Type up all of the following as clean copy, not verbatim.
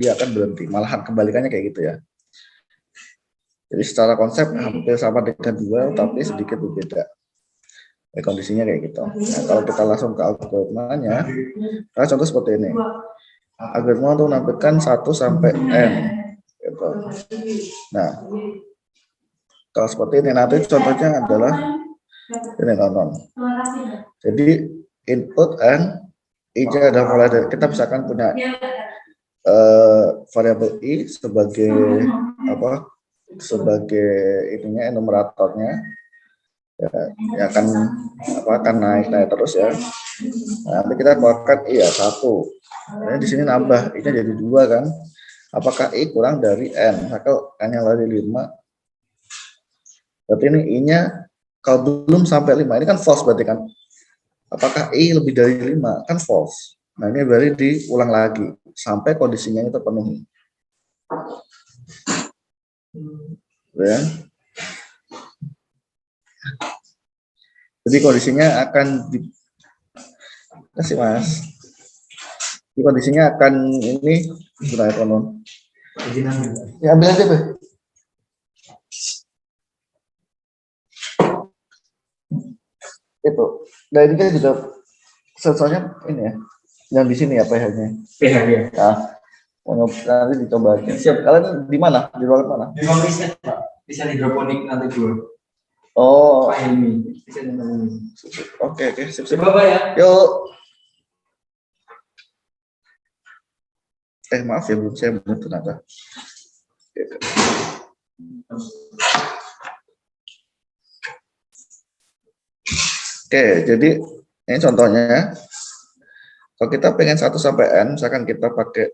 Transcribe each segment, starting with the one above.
dia akan berhenti. Malahan kebalikannya kayak gitu ya. Jadi secara konsep hampir sama dengan dual, tapi sedikit berbeda. Kondisinya kayak gitu. Nah, kalau kita langsung ke algoritmanya, contoh seperti ini. Algoritma untuk menampilkan 1 sampai n. Gitu. Nah, kalau seperti ini nanti contohnya adalah ini nonton. Jadi input n, i-nya adalah mulai dari kita misalkan punya variabel i sebagai apa? Sebagai ininya enumeratornya. Ya akan naik terus ya. Nah, nanti kita keluarkan i ya 1. Nah, di sini nambah i-nya jadi 2 kan. Apakah i kurang dari n? Maka n yang dari 5. Berarti ini i-nya kalau belum sampai 5 ini kan false berarti kan. Apakah i lebih dari 5? Kan false. Nah, ini berarti diulang lagi sampai kondisinya itu terpenuhi. Ya. Jadi kondisinya akan kasih Mas. Jadi kondisinya akan ini gimana konon? Ya ambil aja, Be. Itu. Nah, ini kan juga sensornya ini ya. Yang di sini ya PH-nya. PH-nya. Nah, nanti dicoba aja. Siap. Kalian di mana? Di ruangan mana? Di ruang riset, Pak. Bisa hidroponik nanti dulu. Oh. Pak Helmi. Bisa Oke, sip. Coba ya. Yuk. Maaf ya, belum saya belum ternyata. Oke, jadi ini contohnya. Kalau kita pengen 1 sampai n, misalkan kita pakai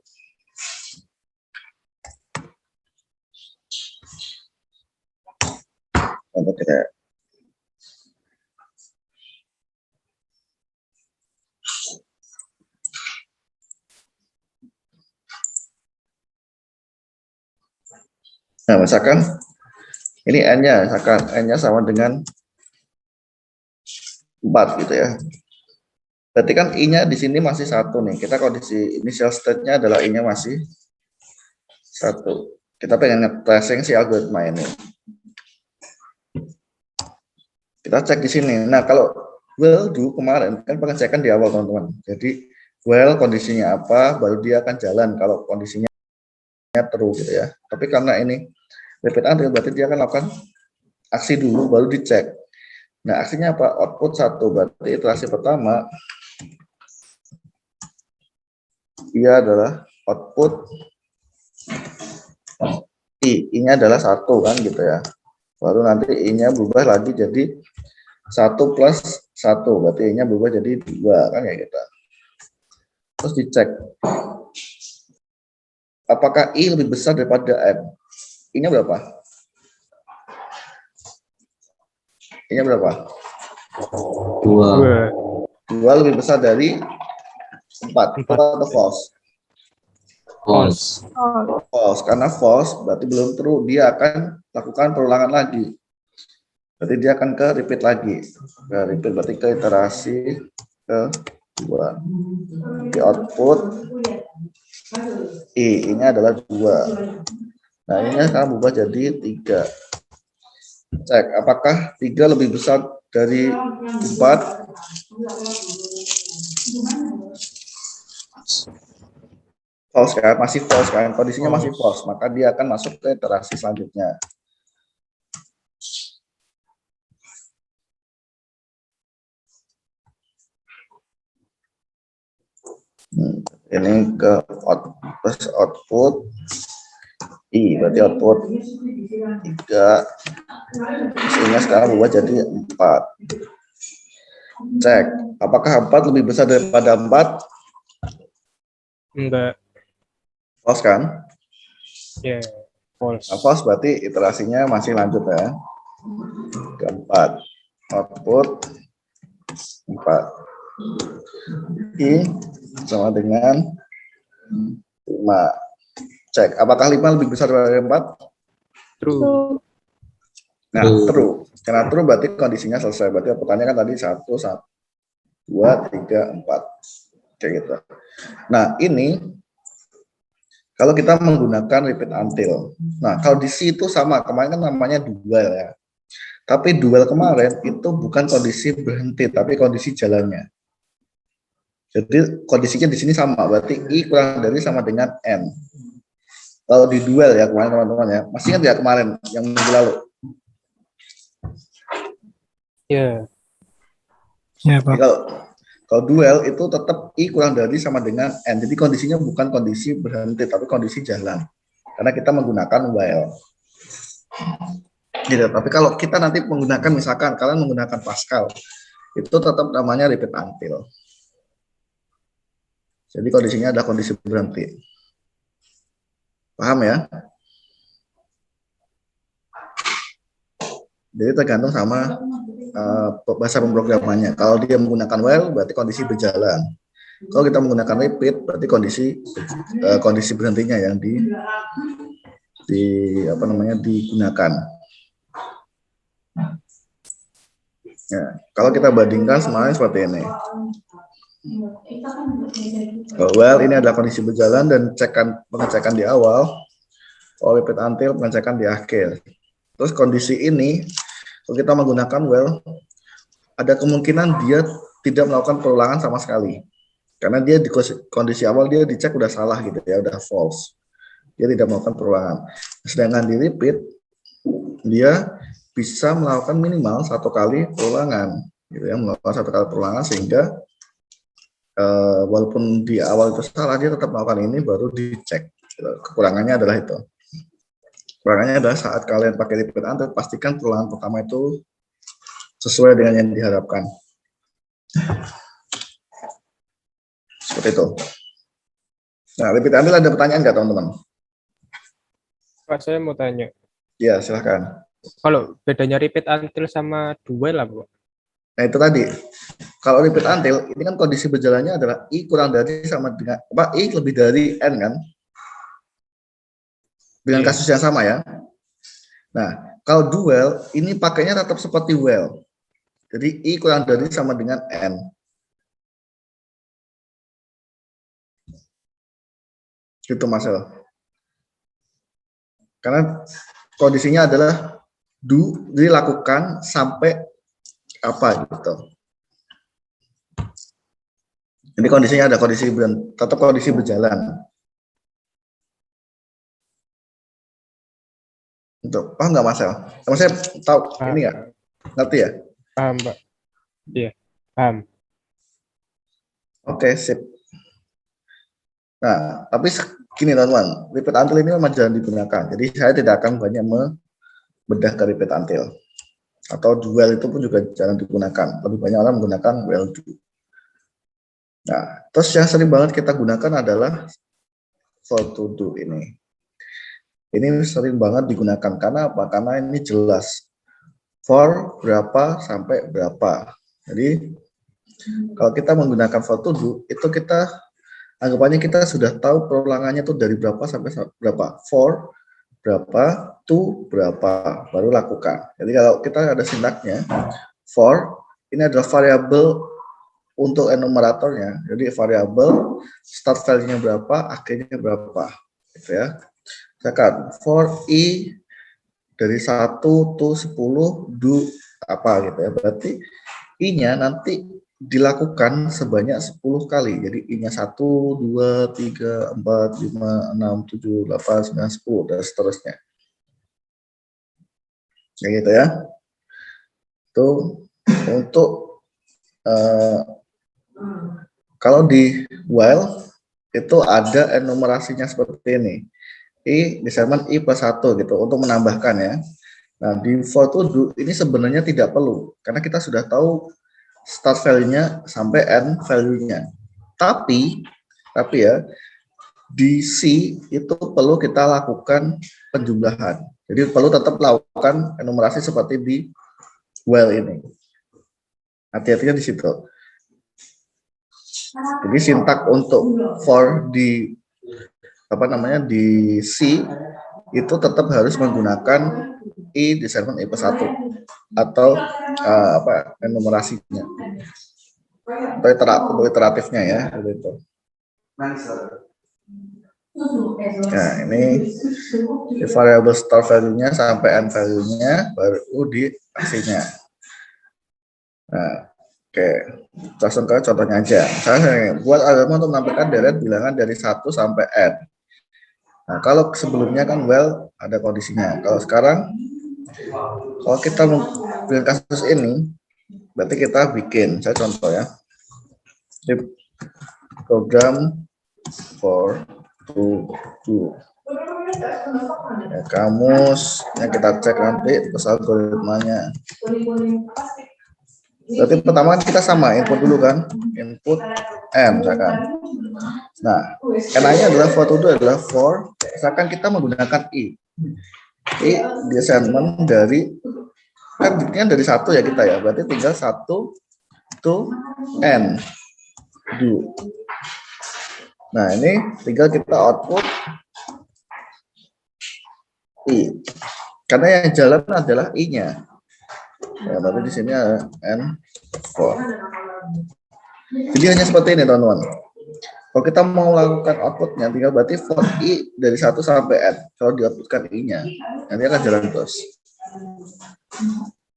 contoh kayak nah, misalkan ini n-nya, misalkan n-nya sama dengan 4 gitu ya. Berarti kan i-nya di sini masih 1 nih. Kita kondisi initial state-nya adalah i-nya masih 1. Kita pengen nge-tracing si algoritma ini. Kita cek di sini. Nah, kalau well dulu kemarin kan pengecekan di awal teman-teman. Jadi well kondisinya apa, baru dia akan jalan kalau kondisinya true gitu ya. Tapi karena ini repeat until, berarti dia akan lakukan aksi dulu baru dicek. Nah, aksinya apa? Output 1, berarti iterasi pertama dia adalah output i-nya adalah 1 kan gitu ya. Baru nanti i-nya berubah lagi jadi 1 plus 1, berarti i-nya berubah jadi 2 kan kayak gitu. Terus dicek apakah i lebih besar daripada n. I-nya berapa? I-nya berapa? 2 lebih besar dari 4. Atau false? False. Karena false berarti belum true, dia akan lakukan perulangan lagi. Berarti dia akan ke repeat lagi. Ke repeat berarti ke iterasi kedua. Di output i-nya adalah 2. Nah, ini sekarang berubah jadi 3. Cek apakah 3 lebih besar dari 4. False kan, masih false kan, kondisinya masih false, maka dia akan masuk ke iterasi selanjutnya. Ini ke output i, berarti output 3, sehingga sekarang berubah jadi 4. Cek apakah 4 lebih besar daripada 4. Enggak. False kan? Ya, false. Nah, false berarti iterasinya masih lanjut ya. Keempat, output 4. I sama dengan 5. Cek apakah 5 lebih besar dari 4. True. Nah, true. Karena true berarti kondisinya selesai. Berarti outputnya kan tadi 1, 2, 3, 4. Kayak gitu. Nah, ini Kalau kita menggunakan repeat until. Nah, kalau di C itu sama, kemarin kan namanya dual ya. Tapi dual kemarin itu bukan kondisi berhenti, tapi kondisi jalannya. Jadi kondisinya di sini sama, berarti I kurang dari sama dengan N. Kalau di dual ya kemarin teman-teman ya, masih ingat ya kemarin yang minggu lalu? Ya. Ya, Jadi Pak. kalau dual itu tetap I kurang dari sama dengan N. Jadi kondisinya bukan kondisi berhenti, tapi kondisi jalan. Karena kita menggunakan while. Gitu. Tapi kalau kita nanti menggunakan, misalkan kalian menggunakan Pascal, itu tetap namanya repeat until. Jadi kondisinya adalah kondisi berhenti. Paham ya? Jadi tergantung sama bahasa pemrogramannya. Kalau dia menggunakan while, berarti kondisi berjalan. Kalau kita menggunakan repeat, berarti kondisi berhentinya yang digunakan. Ya, kalau kita bandingkan semuanya seperti ini. While ini adalah kondisi berjalan dan pengecekan di awal. Kalau repeat until pengecekan di akhir. Terus kondisi ini, kalau kita menggunakan while, ada kemungkinan dia tidak melakukan perulangan sama sekali. Karena dia di kondisi awal dia dicek udah salah gitu ya, udah false. Dia tidak melakukan perulangan. Sedangkan di repeat, dia bisa melakukan minimal 1 kali perulangan. Gitu ya, melakukan 1 kali perulangan sehingga walaupun di awal itu salah, dia tetap melakukan ini baru dicek. Kekurangannya adalah itu. Kekurangannya adalah saat kalian pakai repeat until, pastikan perulangan pertama itu sesuai dengan yang diharapkan. Seperti itu. Nah, repeat until ada pertanyaan nggak teman-teman? Pak, saya mau tanya. Ya, silahkan. Kalau bedanya repeat until sama dual apa, Pak? Nah, itu tadi. Kalau repeat until, ini kan kondisi berjalannya adalah I kurang dari sama dengan, I lebih dari N kan? Dengan kasus yang sama ya. Nah, kalau dual, ini pakainya tetap seperti while. Jadi I kurang dari sama dengan N. Gitu Mas El. Karena kondisinya adalah dilakukan sampai apa gitu. Jadi kondisinya ada tetap kondisi berjalan. Untuk paham nggak Mas El? Saya tahu ini nggak? Ngerti ya? Paham, Pak. Iya, paham. Oke, sip. Nah, tapi gini teman-teman, repeat until ini memang jarang digunakan. Jadi saya tidak akan banyak membedah ke repeat until. Atau dual itu pun juga jarang digunakan. Lebih banyak orang menggunakan while do. Nah, terus yang sering banget kita gunakan adalah for to do ini. Ini sering banget digunakan karena apa? Karena ini jelas. For berapa sampai berapa. Jadi kalau kita menggunakan for to do, itu kita anggapannya kita sudah tahu perulangannya itu dari berapa sampai berapa. For berapa, to berapa, baru lakukan. Jadi kalau kita ada sintaknya, for ini adalah variabel untuk enumeratornya. Jadi variabel start value-nya berapa, akhirnya berapa, gitu ya. Misalkan for I dari 1 to 10 do apa gitu ya. Berarti I-nya nanti dilakukan sebanyak 10 kali. Jadi I-nya 1, 2, 3, 4, 5, 6, 7, 8, 9, 10 dan seterusnya. Kayak gitu ya. Itu untuk kalau di while itu ada enumerasinya seperti ini. I disebutkan I plus 1 gitu untuk menambahkan ya. Nah, di for to do ini sebenarnya tidak perlu karena kita sudah tahu start value-nya sampai end value-nya. Tapi ya di C itu perlu kita lakukan penjumlahan. Jadi perlu tetap lakukan enumerasi seperti di while ini. Hati-hatinya di situ. Jadi sintak untuk for di di C itu tetap harus menggunakan I disebutkan I plus 1 atau enumerasinya atau iteratifnya ya gitu. Nah, ini di variable start value-nya sampai end value-nya baru di aksinya. Nah, oke. Langsung ke contohnya aja. Misalnya buat algoritma untuk menampilkan deret bilangan dari 1 sampai n. Nah, kalau sebelumnya kan well ada kondisinya. Kalau sekarang kalau kita bikin kasus ini, berarti kita bikin, saya contoh ya, di program for to do. Ya, kamus yang kita cek nanti terus algoritmanya. Berarti pertama kita sama input dulu kan, input n misalkan. Nah, n-nya adalah for to do adalah for, misalkan kita menggunakan i di assignment dari kan dari 1 ya kita ya, berarti tinggal 1 to n do. Nah, ini tinggal kita output i. Karena yang jalan adalah i-nya. Ya, berarti di sini ada n4. Jadi hanya seperti ini, teman-teman. Kalau kita mau lakukan outputnya, tinggal berarti for i dari 1 sampai n. Kalau di-outputkan i-nya, nanti akan jalan terus.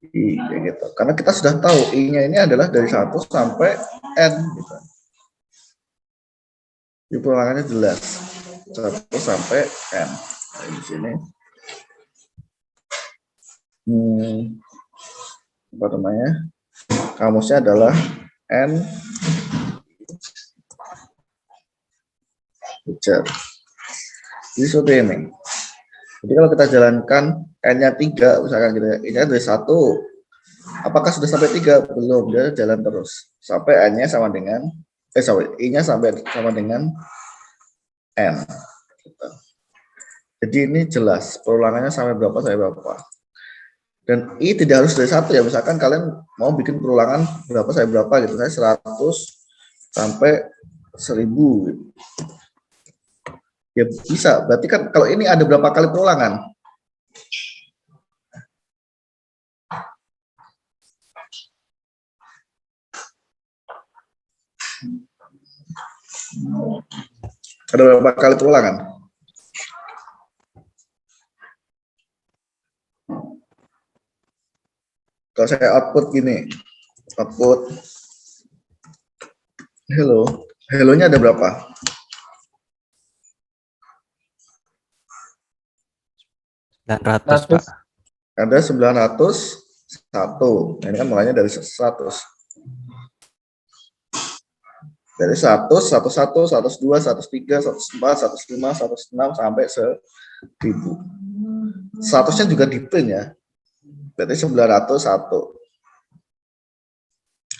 I, kayak gitu. Karena kita sudah tahu i-nya ini adalah dari 1 sampai n. Gitu. Di perulangannya jelas 1 sampai n. Nah, di sini apa namanya? Kamusnya adalah n ujar. Jadi seperti ini. Jadi kalau kita jalankan n-nya 3, misalkan gitu ya, i-nya dari 1. Apakah sudah sampai 3? Belum, dia jalan terus sampai n-nya sama dengan i-nya sampai sama dengan n. Jadi ini jelas perulangannya sampai berapa dan i tidak harus dari 1 ya, misalkan kalian mau bikin perulangan berapa gitu, saya 100 sampai 1000 gitu. Ya bisa, berarti kan kalau ini ada berapa kali perulangan? Ada berapa kali perulangan? Kalau saya output gini, output hello, hello-nya ada berapa? Pak. Ada 901. Nah, ini kan mulainya dari 100. Dari 100, 101, 102, 103, 104, 105, 106 sampai 1000. 100-nya juga di print ya. Berarti 901.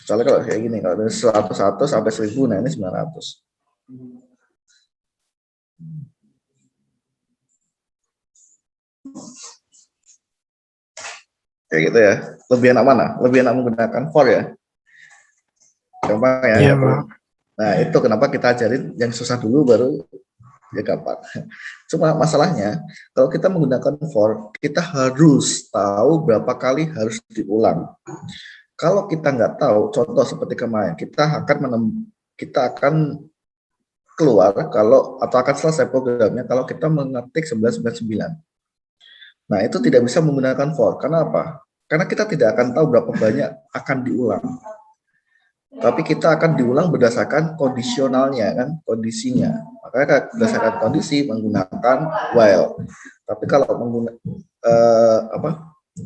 Soalnya kalau kayak gini, kalau dari 101 sampai 1000, nah ini 900. Kayak gitu ya. Lebih enak mana? Lebih enak menggunakan for ya. Gampang ya. Iya, Pak. Nah, itu kenapa kita ajarin yang susah dulu baru ya gampang. Cuma masalahnya kalau kita menggunakan for, kita harus tahu berapa kali harus diulang. Kalau kita nggak tahu, contoh seperti kemarin, kita akan keluar kalau atau akan selesai programnya kalau kita mengetik 999. Nah, itu tidak bisa menggunakan for. Karena apa? Karena kita tidak akan tahu berapa banyak akan diulang. Tapi kita akan diulang berdasarkan kondisionalnya kan, kondisinya. Makanya berdasarkan kondisi menggunakan while. Tapi kalau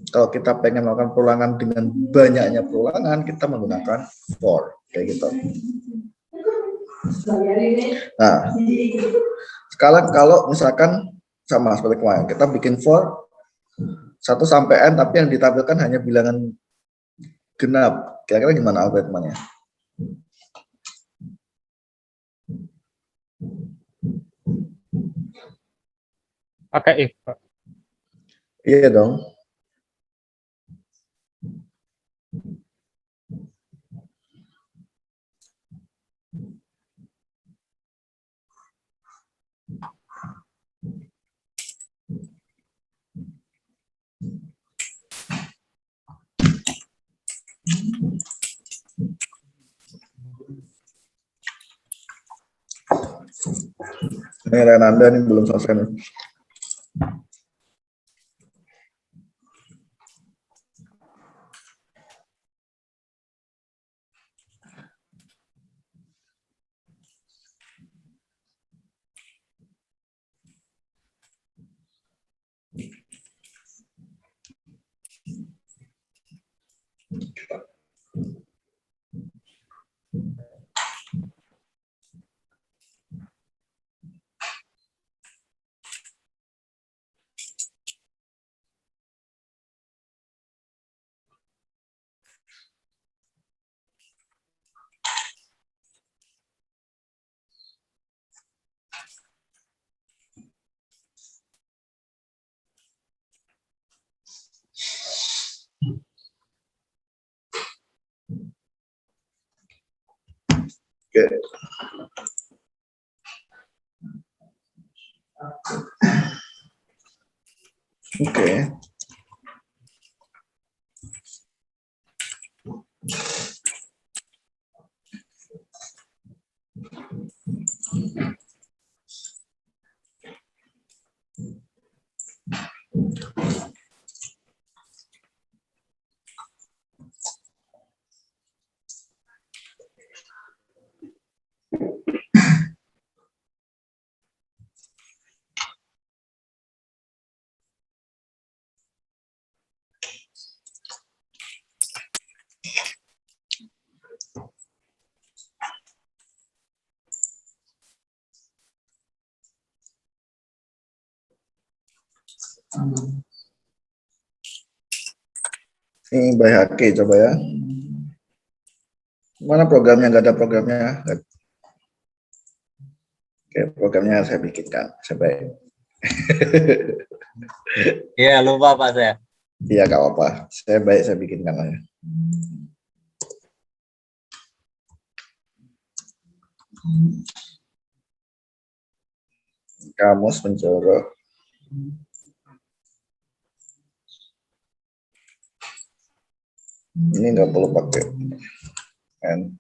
kalau kita pengen melakukan perulangan dengan banyaknya perulangan, kita menggunakan for kayak gitu. Nah, sekarang kalau misalkan sama seperti kemarin, kita bikin for 1 sampai n, tapi yang ditampilkan hanya bilangan genap. Kira-kira gimana algoritmanya? Pakai if, Pak. Iya dong. Renanda nih belum selesai nih. Oke. Oke. Ini by Hake coba ya. Mana programnya? Nggak ada programnya. Oke, programnya saya bikinkan. Saya baik. Iya, lupa Pak saya. Iya, nggak apa-apa. Saya baik, saya bikinkan aja. Kamus Pencoro. Ini nggak perlu pakai. And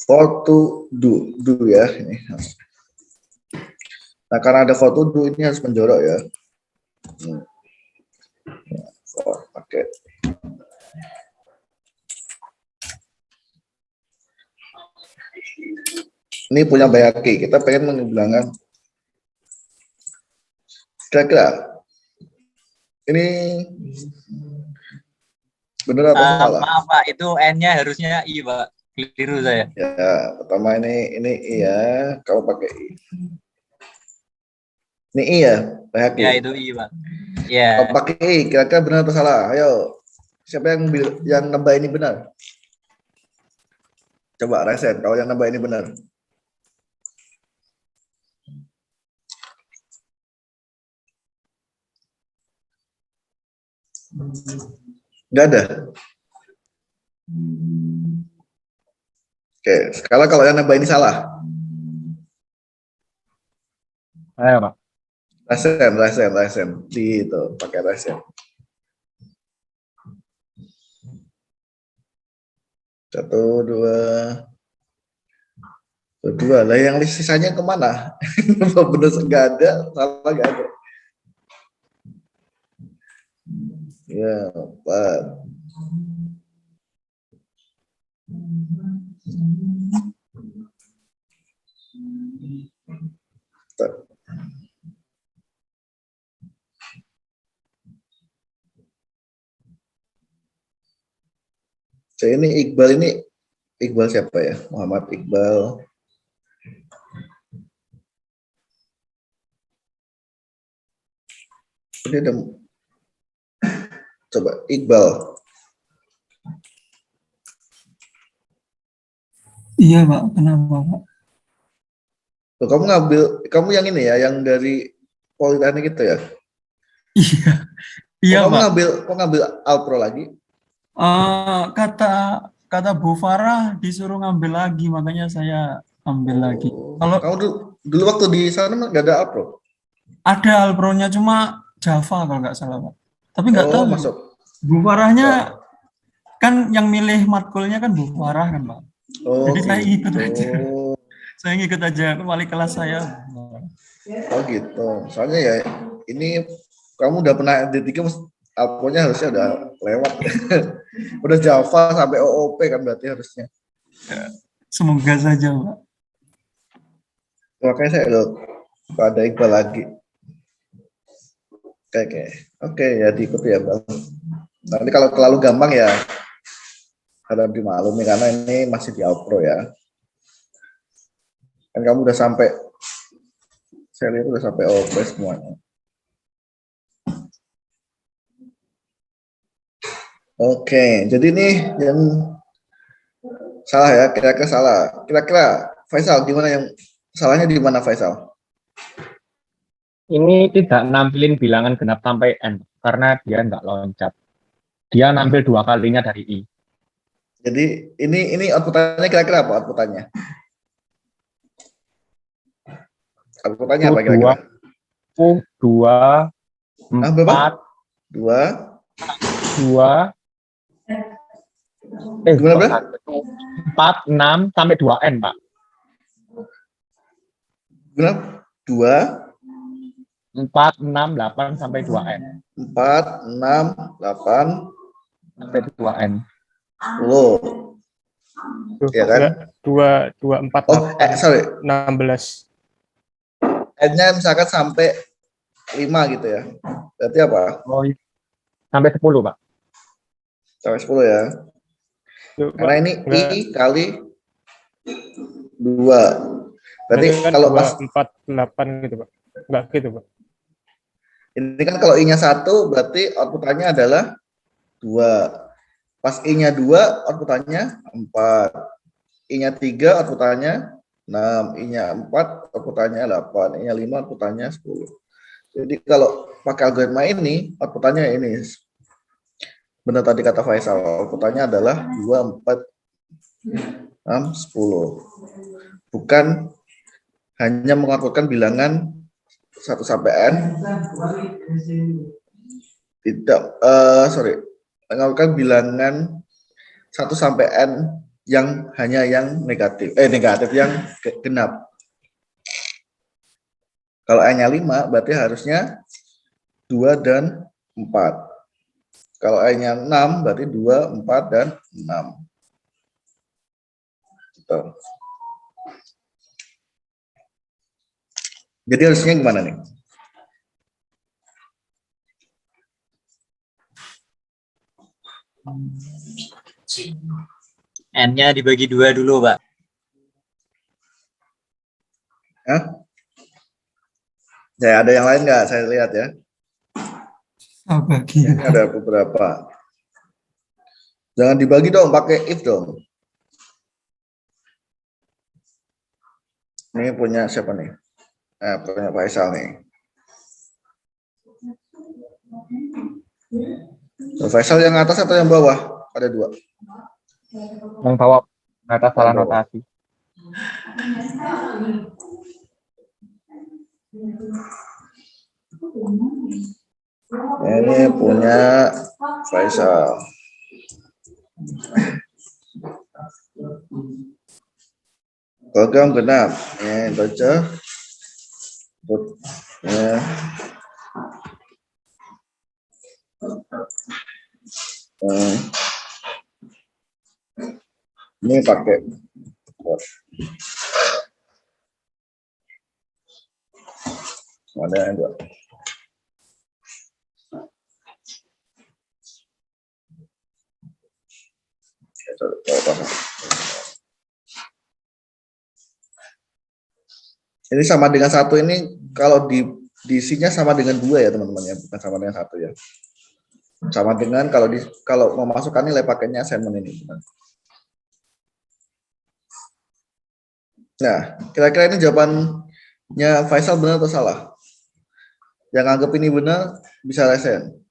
for to do ya ini. Nah, karena ada for to do ini harus menjorok ya. Pakai. Ini punya Bayaki. Kita pengen menghilangkan. Kira-kira ini benar atau salah? Maaf Pak, itu N-nya harusnya I Pak. Keliru saya. Ya, pertama ini iya, kalau pakai I. Ini I ya, Bayaki. Ya itu I Pak. Ya. Kalau pakai I, kira-kira benar atau salah? Ayo, siapa yang nambah ini benar? Coba reset, kalau yang nambah ini benar. Nggak ada. Oke, sekarang kalau yang nambah ini salah. Ayo, Pak. Resen. Di itu, pakai resen. Satu, dua. Lah yang sisanya kemana? Bener nggak ada, salah nggak ada. Ya, 4. Saya ini Iqbal siapa ya? Muhammad Iqbal. Ini ada coba Iqbal. Iya Pak, kenapa Pak? Loh, kamu yang ini ya, yang dari Politeknik itu ya? Iya Pak. Kamu ngambil Alpro lagi? Kata Bu Farah disuruh ngambil lagi, makanya saya ambil lagi. Kalau kamu dulu waktu di sana nggak ada Alpro? ada Alpronya cuma Java kalau nggak salah Pak. Tapi nggak tahu. Masuk. Bu Farahnya kan yang milih matkulnya kan Bu Farah kan Pak. Jadi saya ikut aja. Saya ngikut aja ke wali kelas saya. Oh gitu. Soalnya ya ini kamu udah pernah D3 algonya harusnya udah lewat. Udah Java sampai OOP kan berarti harusnya. Semoga saja, Pak. Makanya saya loh pada Iqbal lagi. Oke. Oke ya diikuti ya Bang. Nanti kalau terlalu gampang ya harap dimaklumi karena ini masih di outro ya. Kan kamu udah sampai saya lihat udah sampai OOP semuanya. Oke, jadi nih yang salah ya, kira-kira salah. Kira-kira Faisal gimana yang salahnya di mana Faisal? Ini tidak nampilin bilangan genap sampai N karena dia nggak loncat. Dia nampil 2 kalinya dari I. Jadi ini outputannya kira-kira apa outputannya? Outputannya apa kira-kira? Dua, Berapa? 4, 2, 2, gimana Bro? 4, 6 sampai 2N, Pak. Gimana? 2, 4, 6, 8 sampai 2N. 4, 6, 8, Sampai 2N. 10. Iya kan? 2, 4, Oh, sorry. 16. N-nya misalkan sampai 5 gitu ya. Berarti apa? Oh, sampai 10, Pak. Sampai 10 ya. Karena ini I kali 2. Berarti kan kalau 2, pas 4, 8 gitu, Pak. Enggak gitu, Pak. ini kan kalau I-nya 1 berarti outputannya adalah 2. Pas I-nya 2 outputannya 4. I-nya 3 outputannya 6. I-nya 4 outputannya 8. I-nya 5 outputannya 10. Jadi kalau pakai algoritma ini outputannya ini. Benar tadi kata Faisal, outputannya adalah 2, 4, 6, 10. Bukan hanya mengakurkan bilangan 1 sampai N. Tidak, mengakurkan bilangan 1 sampai N yang hanya yang negatif yang genap. Kalau N-nya 5 berarti harusnya 2 dan 4. Kalau N-nya 6 berarti 2, 4 dan 6. Gitu. Jadi harusnya gimana nih? N-nya dibagi 2 dulu, Pak. Hah? Ya, ada yang lain nggak? Saya lihat ya. Bagi. Ini ada beberapa. Jangan dibagi dong, pakai if dong. Ini punya siapa nih? Punya Faisal nih. Faisal yang atas atau yang bawah? Ada 2. Yang bawah atas salah notasi. Ini punya Faisal. Program genap. Ini baca. Ya. Ini pakai ada yang 2. Ini sama dengan 1 ini kalau diisinya sama dengan 2 ya teman-teman ya, bukan sama dengan 1 ya. Sama dengan kalau memasukkan nilai pakainya assignment ini. Nah, kira-kira ini jawabannya Faisal benar atau salah? Yang anggap ini benar bisa resen.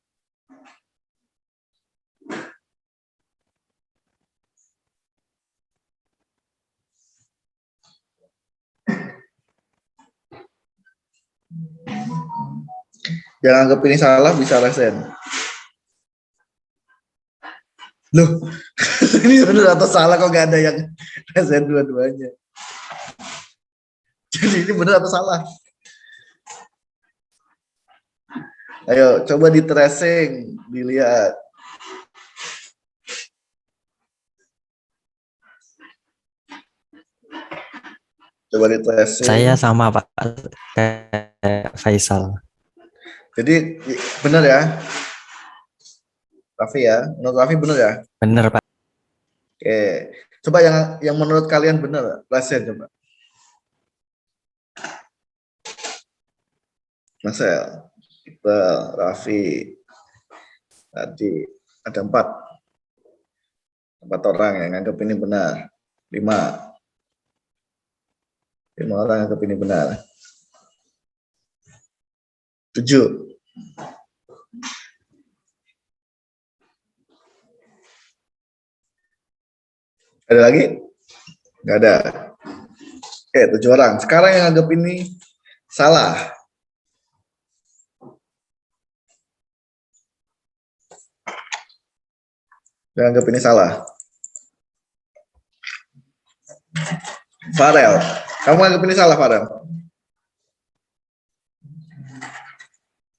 Yang anggap ini salah bisa resen. Loh, ini benar atau salah kok nggak ada yang resen dua-duanya? Jadi ini benar atau salah? Ayo, coba di tracing, dilihat. Coba di tracing. Saya sama Pak kayak Faisal. Jadi benar ya, Raffi ya. Menurut Raffi benar ya. Bener Pak. Oke, coba yang menurut kalian benar, tracing coba. Marcel, Iqbal, Raffi, tadi ada 4 orang yang nganggap ini benar. 5 orang yang nganggap ini benar. 7. Ada lagi? Nggak ada. Oke, 7 orang. Sekarang yang nganggap ini salah. Yang nganggap ini salah. Farel, kamu nganggap ini salah, Farel?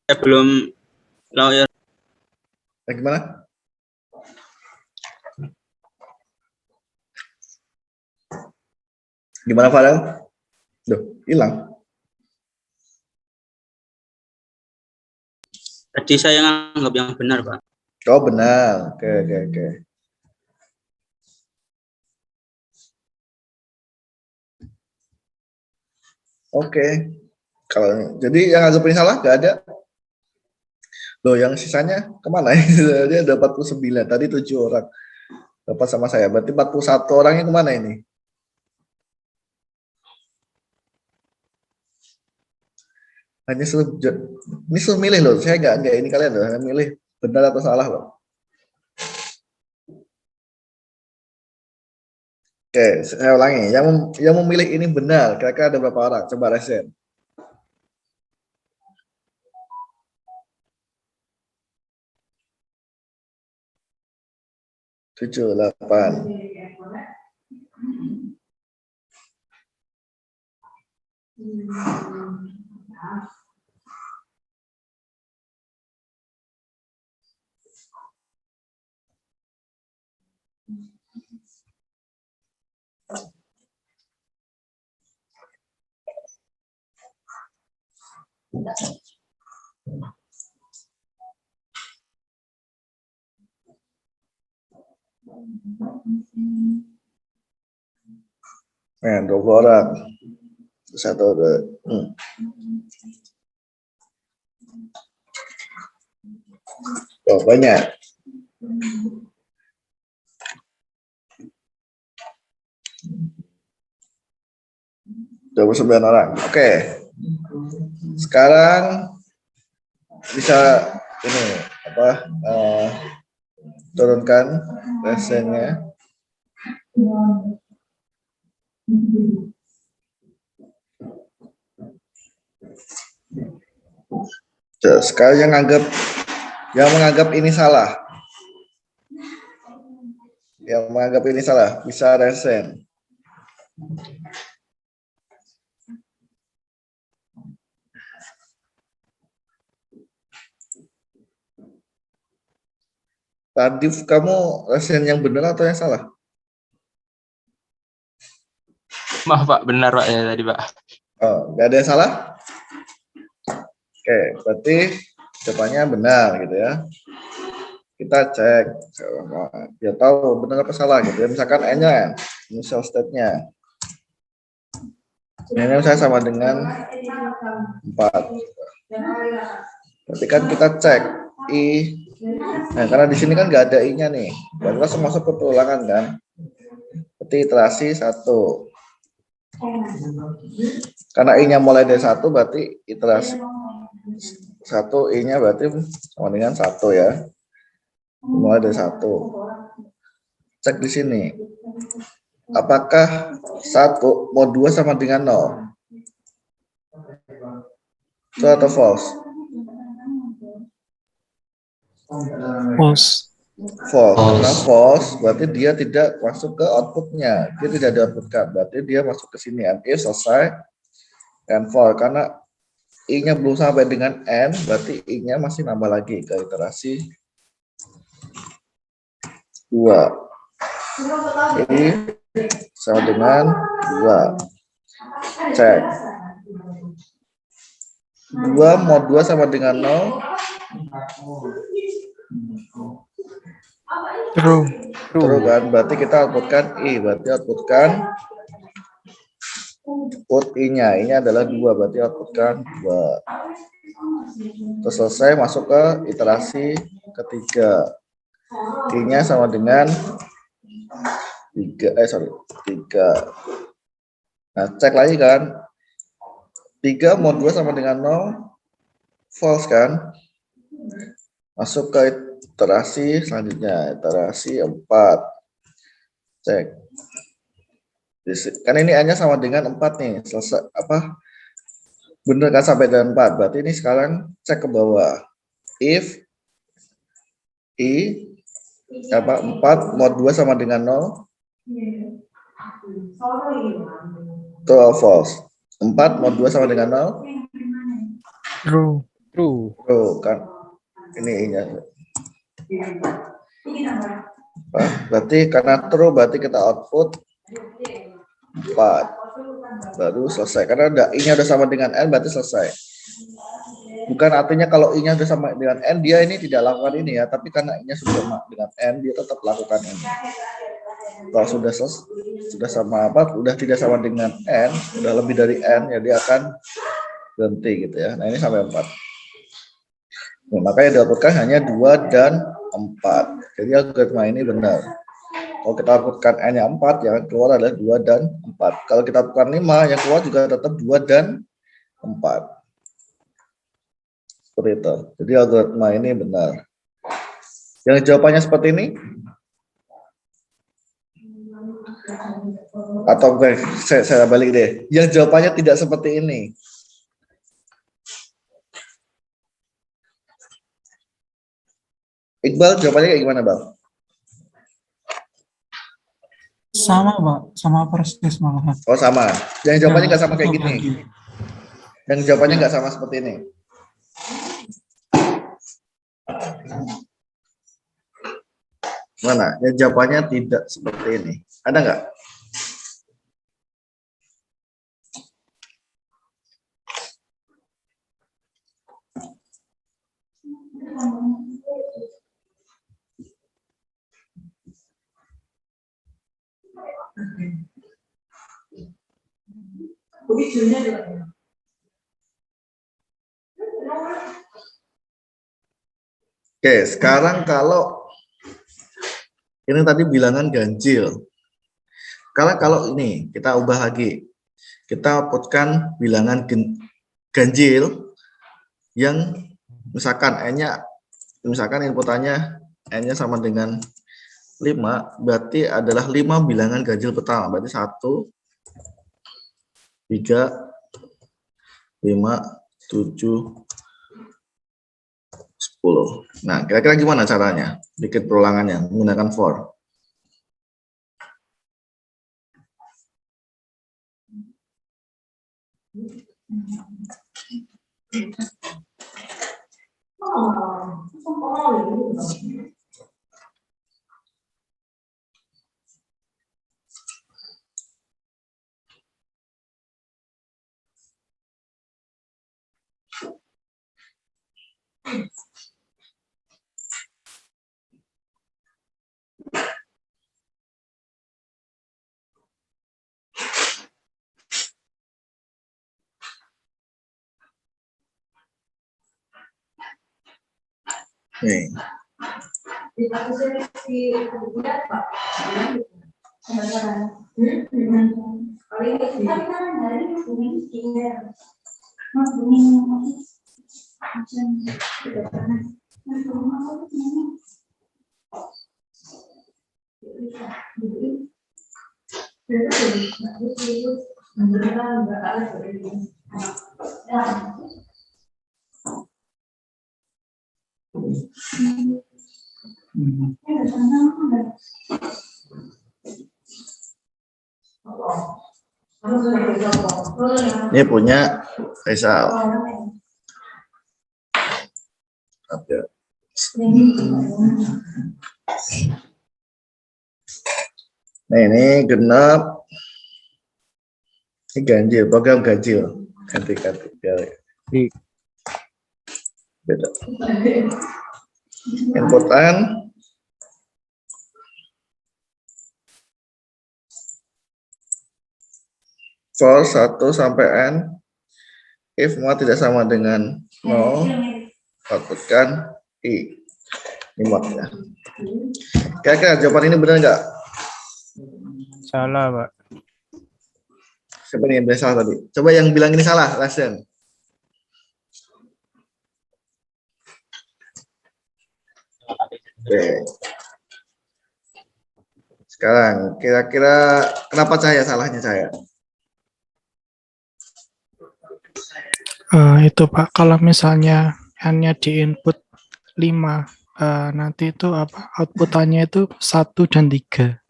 Saya belum lawyer. Gimana? Gimana, Farel? Duh, hilang. Tadi saya nganggap yang benar, Pak. Oh, benar. Oke. Oke. Kalau jadi yang nganggap ini salah nggak ada. Loh, yang sisanya kemana? Dia ada 49. Tadi 7 orang dapat sama saya. Berarti 41 orangnya kemana ini? Hanya ini suruh milih loh. Saya nggak ini kalian loh. Milih benar atau salah loh. Oke, saya ulangi. Yang memilih ini benar. Kira-kira ada berapa orang? Coba resen. Tujuh, 8. Nah, 20 orang. 1, 2. Oh, banyak. Dua 29 orang. Oke. Sekarang bisa ini apa? Turunkan resennya. Sekarang yang menganggap ini salah. Yang menganggap ini salah bisa resen. Tadi kamu resen yang benar atau yang salah? Maaf Pak, benar Pak ya tadi Pak. Oh, nggak ada yang salah? Oke, berarti jawabannya benar gitu ya. Kita cek, biar tahu benar apa salah gitu ya. Misalkan N-nya, initial state-nya. Ini saya sama dengan 4. Berarti kan kita cek I. Nah, karena di sini kan nggak ada I-nya nih. Berarti langsung masuk ke perulangan kan. Berarti iterasi 1. Karena I-nya mulai dari 1, berarti iterasi 1 I-nya berarti sama dengan 1 ya. Mulai dari 1. Cek di sini. Apakah 1 mau 2 sama dengan 0? True atau false? False. False. Karena false berarti dia tidak masuk ke outputnya. Dia tidak di outputkan. Berarti dia masuk ke sini. If selesai and false. Karena I-nya belum sampai dengan N, berarti I-nya masih nambah lagi ke iterasi 2. I sama dengan 2. Cek. 2 mod 2 sama dengan 0. True. True kan? Berarti kita outputkan I. Berarti outputkan output I-nya. I-nya adalah 2. Berarti outputkan 2. Terus selesai, masuk ke iterasi ketiga. I-nya sama dengan 3. 3. Nah, cek lagi kan. 3 mod 2 sama dengan 0. False kan? Masuk ke iterasi selanjutnya. Iterasi 4. Cek. Kan ini N-nya sama dengan 4 nih. Selesai apa? Bener kan sampai dengan 4. Berarti ini sekarang cek ke bawah. If I 4 mod 2 sama dengan 0. True or false? 4 mod 2 sama dengan 0. True. True kan? Ini I-nya. Berarti karena true berarti kita output 4. Baru selesai. Karena I-nya udah sama dengan N berarti selesai. Bukan artinya kalau I-nya udah sama dengan N, dia ini tidak lakukan ini ya. Tapi karena I-nya sudah sama dengan N, dia tetap lakukan ini. Kalau sudah sama udah tidak sama dengan N, udah lebih dari N, ya dia akan berhenti gitu ya. Nah ini sampai 4. Nah, makanya dioutputkan hanya 2 dan 4. Jadi algoritma ini benar. Kalau kita outputkan N-nya 4, yang keluar adalah 2 dan 4. Kalau kita outputkan 5, yang keluar juga tetap 2 dan 4. Seperti itu. Jadi algoritma ini benar. Yang jawabannya seperti ini? Atau saya balik deh. Yang jawabannya tidak seperti ini. Iqbal, jawabannya kayak gimana, Bang? Sama, Pak. Sama persis malahan. Oh, sama. Yang jawabannya nggak sama kayak Stop gini. lagi. Yang jawabannya nggak sama seperti ini. Mana? Yang jawabannya tidak seperti ini. Ada nggak? Oke, sekarang kalau ini tadi bilangan ganjil. Karena kalau ini kita ubah lagi, kita outputkan bilangan ganjil yang misalkan N-nya, misalkan inputannya N-nya sama dengan 5, berarti adalah 5 bilangan ganjil pertama. Berarti 1, 3, 5, 7, 10. Nah, kira-kira gimana caranya bikin perulangannya menggunakan for? Nih. Ini punya Faisal. Ada. Nah ini genap. Ini ganjil, program ganjil. Ganti-ganti. Di Beda. Inputan. For 1 sampai N. If semua tidak sama dengan 0, outputkan I. Ini mod ya. Kira-kira jawaban ini benar nggak? Salah, Pak. Siapa nih yang bilang salah tadi? Coba yang bilang ini salah, Lasen. Oke. Sekarang, kira-kira kenapa Cahaya salahnya Cahaya? Itu Pak, kalau misalnya N-nya di input 5, nanti itu apa? Outputannya itu 1 dan 3.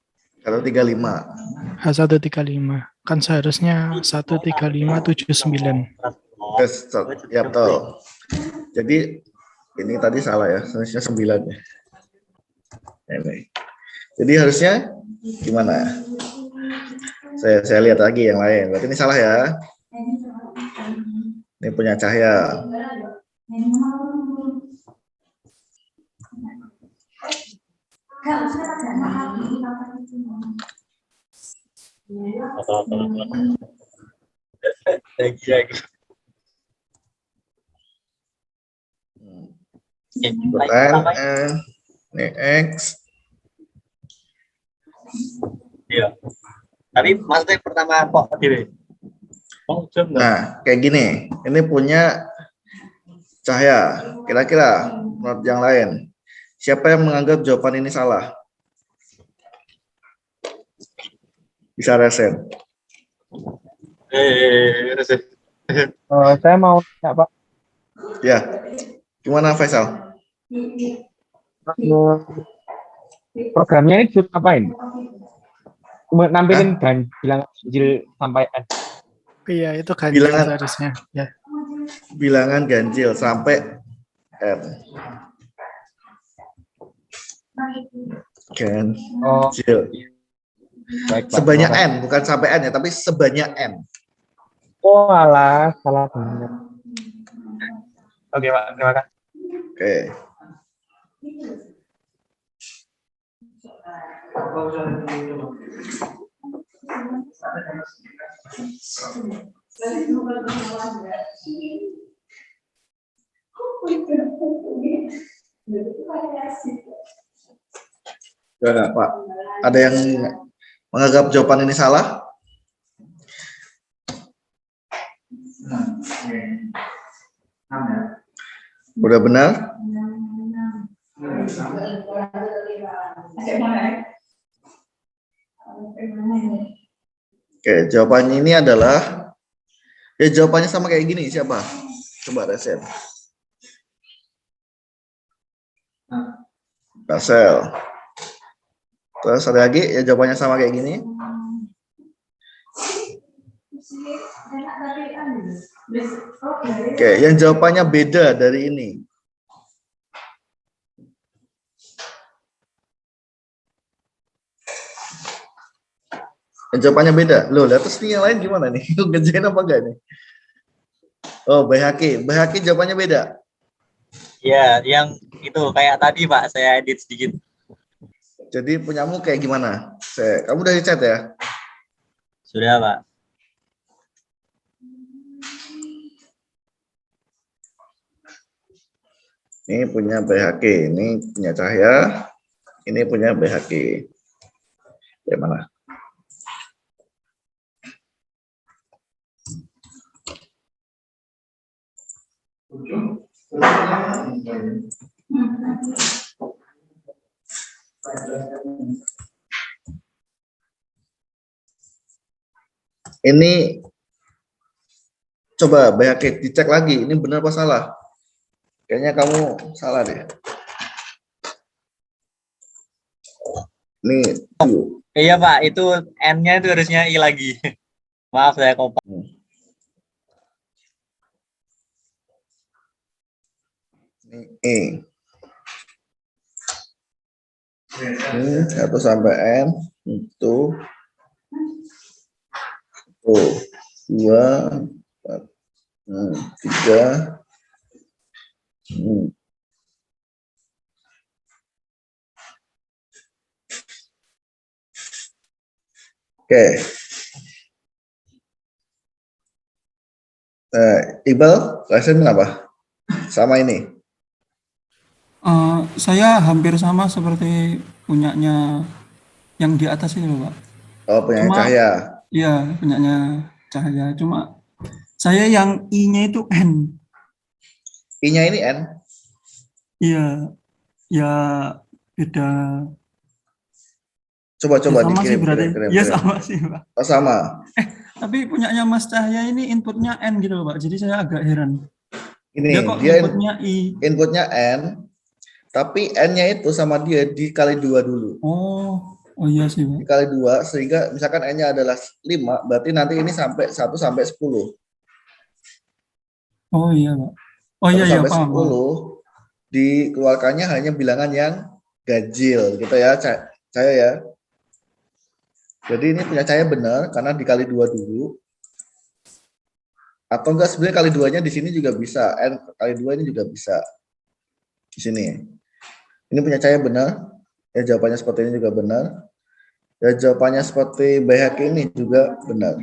135. 135. Kan seharusnya 135 79. Yes, ya betul. Jadi ini tadi salah ya, harusnya 9 ya. Ini. Jadi harusnya gimana? Saya lihat lagi yang lain. Berarti ini salah ya. Ini punya Cahaya. Bukan ini X. Iya. Tapi maksudnya pertama kok diri. Nah, kayak gini. Ini punya Cahaya. Kira-kira menurut yang lain, siapa yang menganggap jawaban ini salah? Bisa resen. saya mau tanya, Pak. Ya. Gimana Faisal? Programnya ini ngapain? Nampilin dan bilang ganjil sampai N. Iya, itu ganjil Bilangan. seharusnya. Ya. Bilangan ganjil sampai N. Oh, Ganjil. baik, Pak. Sebanyak N, bukan sampai N ya, tapi sebanyak N. Oh, alah, salah banget. Oke, Pak. Terima kasih. Oke. Gimana, Pak? Ada yang menganggap jawaban ini salah? Udah benar? Oke, jawabannya ini adalah ya jawabannya sama kayak gini, siapa? Coba Resen. Rasel. Terus ada lagi ya jawabannya sama kayak gini. Oke, yang jawabannya beda dari ini. Yang jawabannya beda. Loh, lihat terus yang lain gimana nih? Ngerjain apa enggak nih? Oh, BHK jawabannya beda. Iya, yang itu kayak tadi Pak, saya edit sedikit. Jadi punyamu kayak gimana? Kamu udah di chat ya? Sudah Pak. Ini punya BHK, ini punya Cahaya, ini punya BHK. Yang mana? Ini coba BHK dicek lagi, ini benar apa salah? Kayaknya kamu salah deh. Ini Iya Pak, itu N-nya itu harusnya I lagi. Maaf saya kompak. ini ini E. 1 sampai N itu 2, 4, 3, Oke. Iqbal, lesson apa? Sama ini. Saya hampir sama seperti punyanya yang di atas itu, Pak. Oh, punya Cuma, Cahya. iya, punyanya Cahaya. Cuma saya yang I-nya itu N. I-nya ini N. Iya, ya beda. Coba Ya sama sih dikirim, berarti. kirim. Ya sama sih, Pak. Oh, sama. Tapi punyanya Mas Cahya ini inputnya N gitu loh, Pak. Jadi saya agak heran. Ini Dia kok dia inputnya I. inputnya N, tapi N-nya itu sama dia dikali 2 dulu. Oh iya sih, Pak. Dikali 2 sehingga misalkan N-nya adalah 5, berarti nanti ini sampai 1 sampai 10. Oh iya, Pak. Oh 1 iya, sampai paham. 10 dikeluarkannya hanya bilangan yang ganjil gitu ya, Cahya ya. Jadi ini punya Cahya benar karena dikali 2 dulu. Atau enggak sebenarnya kali 2-nya di sini juga bisa. N kali 2 ini juga bisa. Di sini. Ini punya Cahya benar. Ya jawabannya seperti ini juga benar. Ya jawabannya seperti Baihaqi ini juga benar.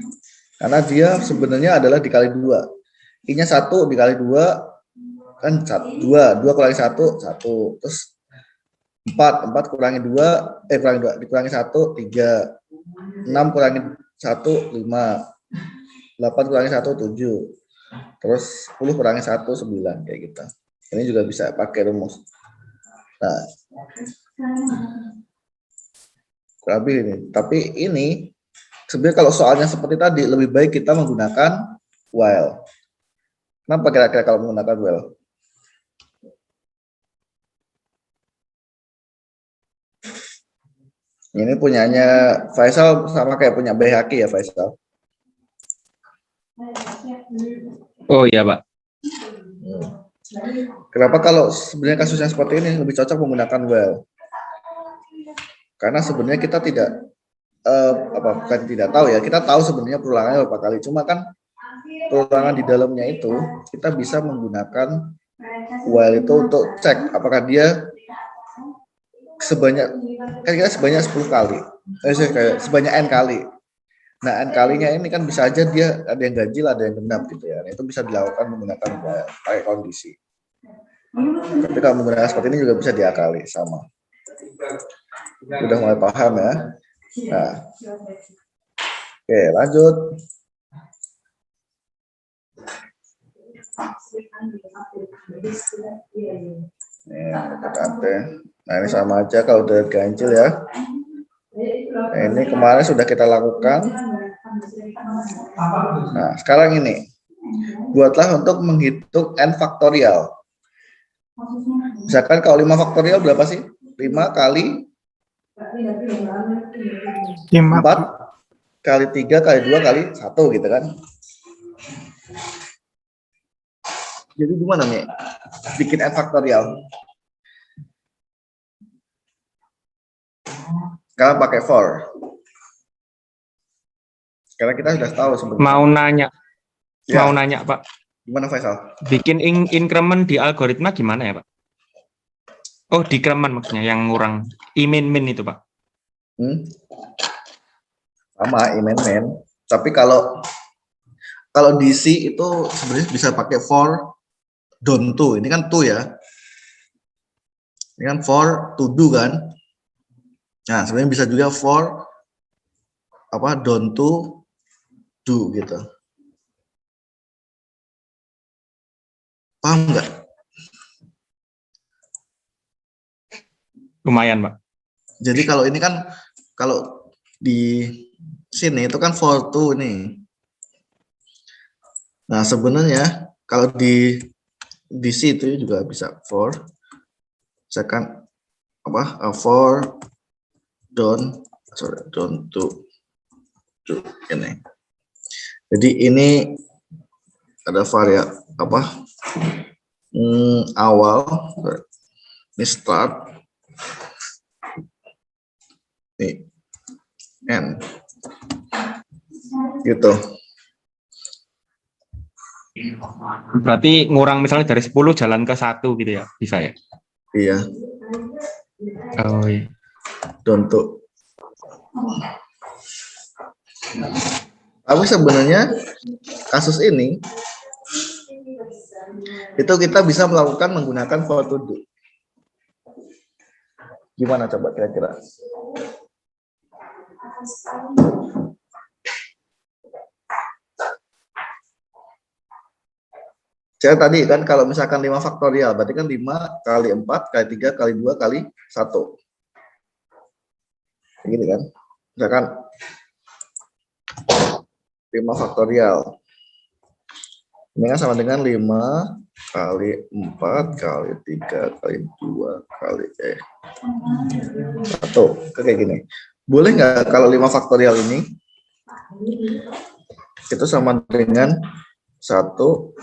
Karena dia sebenarnya adalah dikali 2. I-nya 1 dikali 2 kan 2 kurangi 1 1. Terus 4 kurangi 2 dikurangi 1 3. 6 kurangi 1 5. 8 kurangi 1 7. Terus 10 kurangi 1 9 kayak gitu. Ini juga bisa pakai rumus. Nah, kurang lebih ini. Tapi ini sebenarnya kalau soalnya seperti tadi lebih baik kita menggunakan while. Kenapa kira-kira kalau menggunakan while? Ini punyanya Faisal sama kayak punya Baihaqi ya, Faisal. Oh iya, Pak. Kenapa kalau sebenarnya kasusnya seperti ini lebih cocok menggunakan while? Karena sebenarnya kita tidak bukan tidak tahu ya, kita tahu sebenarnya perulangannya berapa kali. Cuma kan perulangan di dalamnya itu kita bisa menggunakan while itu untuk cek apakah dia sebanyak 10 kali. Sebanyak N kali. Nah, N kalinya ini kan bisa aja dia ada yang ganjil, ada yang genap gitu ya. Nah, itu bisa dilakukan menggunakan pakai kondisi. Tapi kalau menggunakan seperti ini juga bisa diakali sama. Udah mulai paham ya. Nah. Oke, lanjut. Nah, ini sama aja kalau udah ganjil ya. Nah, ini kemarin sudah kita lakukan. Nah, sekarang ini. Buatlah untuk menghitung N faktorial. Misalkan kalau 5 faktorial berapa sih? 5 kali 4 kali 3 kali 2 kali 1 gitu kan. Jadi gimana nih? Bikin N faktorial. Sekarang pakai for. Karena kita sudah tahu sebenarnya. Mau nanya, Pak. Gimana Faisal? Bikin increment di algoritma gimana ya, Pak? Oh, decrement maksudnya yang ngurang min itu, Pak. Sama min. Tapi kalau di C itu sebenarnya bisa pakai for don't to. Ini kan to ya. Ini kan for to do kan. Nah, sebenarnya bisa juga for don't to do gitu. Paham nggak? Lumayan, Pak. Jadi kalau ini kan kalau di sini itu kan for to nih. Nah, sebenarnya kalau di C itu juga bisa for. Misalkan for don't to ini. Jadi ini ada variabel awal, ini start, nih, end, gitu. Berarti ngurang misalnya dari 10 jalan ke 1 gitu ya, bisa ya? Iya, Oh iya. untuk. Tapi sebenarnya kasus ini itu kita bisa melakukan menggunakan for to do. Gimana coba kira-kira? Saya tadi kan kalau misalkan 5 faktorial, berarti kan 5 kali 4 kali 3 kali 2 kali 1. Gitu kan? Misalkan 5 faktorial. Ini kan sama dengan 5 kali 4 kali 3 kali 2 kali 1. Kayak gini. Boleh nggak kalau 5 faktorial ini itu sama dengan 1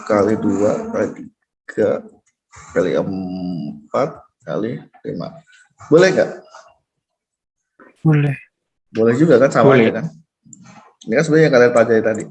kali 2 kali 3 kali 4 kali 5. Boleh nggak? Boleh. Boleh juga kan, sama Boleh. aja kan? Ini kan sebenarnya yang kalian pelajari tadi.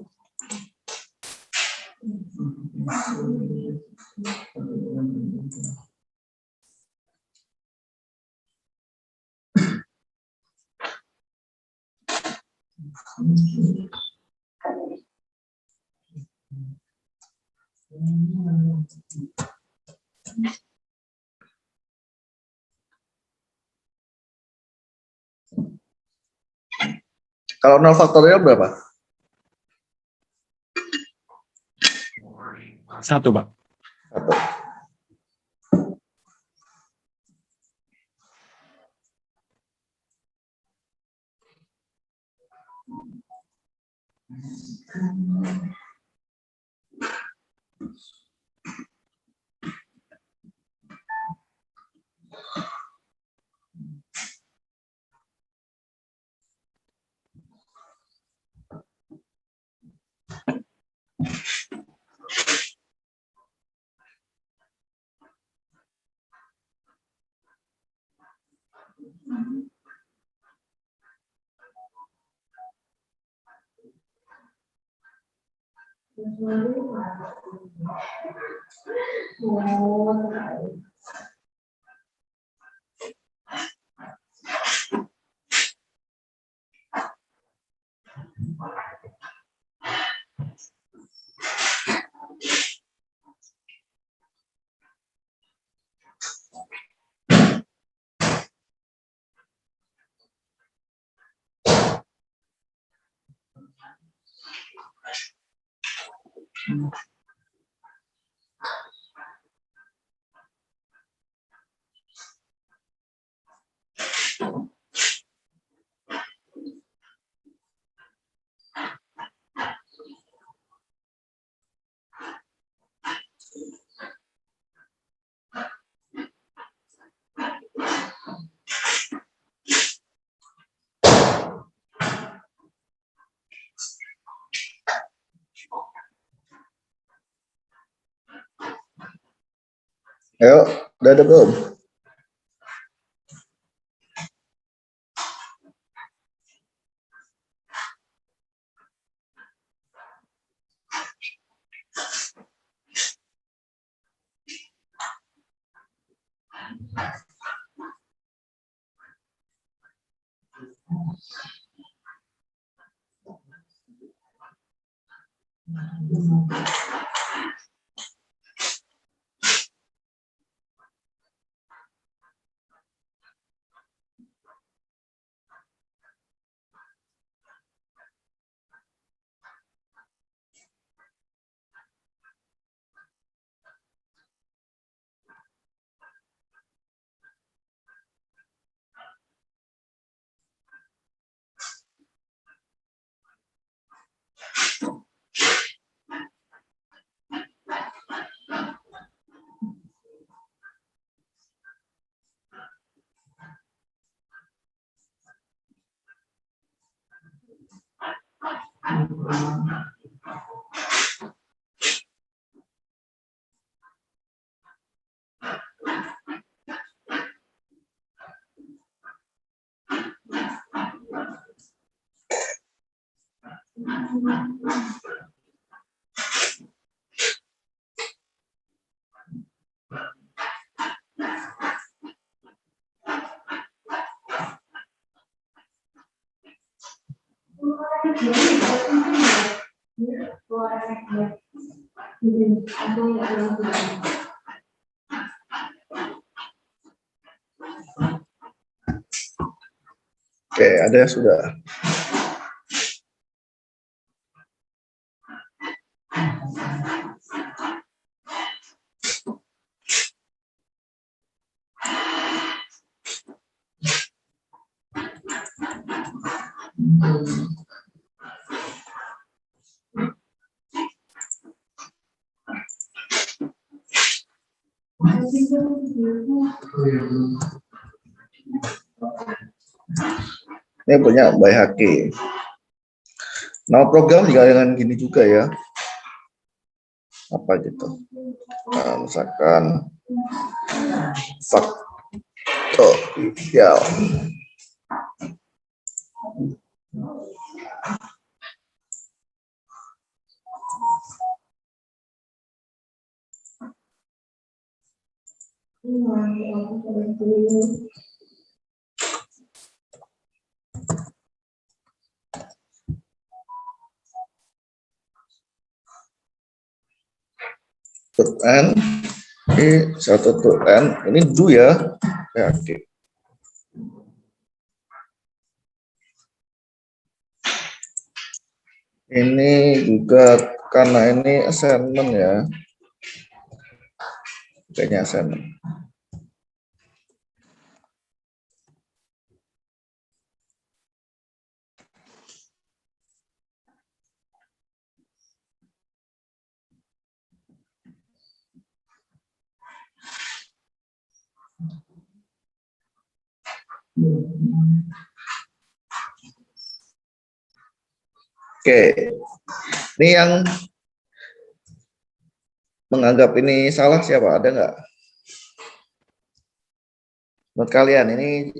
Kalau 0 faktorial berapa? 1, Pak. 1. Ayo, udah ada belum? Oke, ada sudah. Ini punya Baihaqi. Nama program juga dengan gini juga ya. Apa gitu. Nah, misalkan faktorial. N ini satu tuh N ini du ya. Oke. Ini juga karena ini assignment ya. Kayaknya assignment. Oke, ini yang menganggap ini salah siapa? Ada nggak? Menurut kalian ini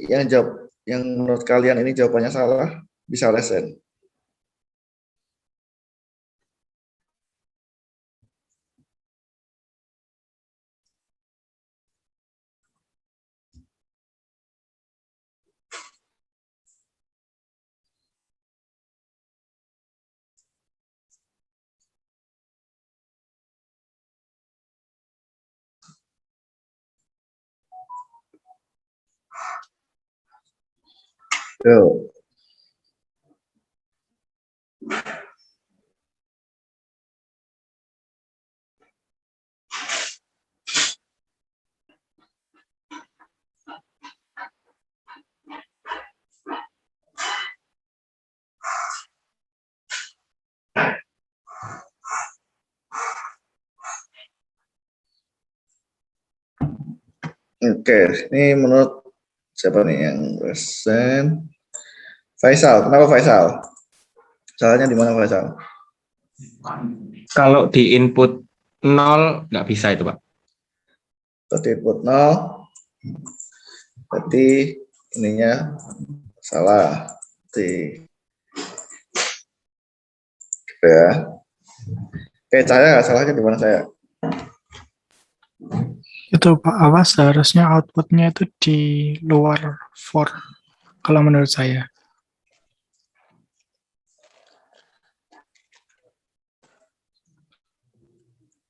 yang menurut kalian ini jawabannya salah bisa resen. Yo. Oke, ini menurut siapa nih yang resen? Faisal, kenapa Faisal? Salahnya di mana Faisal? Kalau di input 0 nggak bisa itu, Pak. Tadi input 0, berarti ininya salah. Gitu ya. Oke, saya salahnya di mana saya? Itu Pak, awas seharusnya outputnya itu di luar for, kalau menurut saya.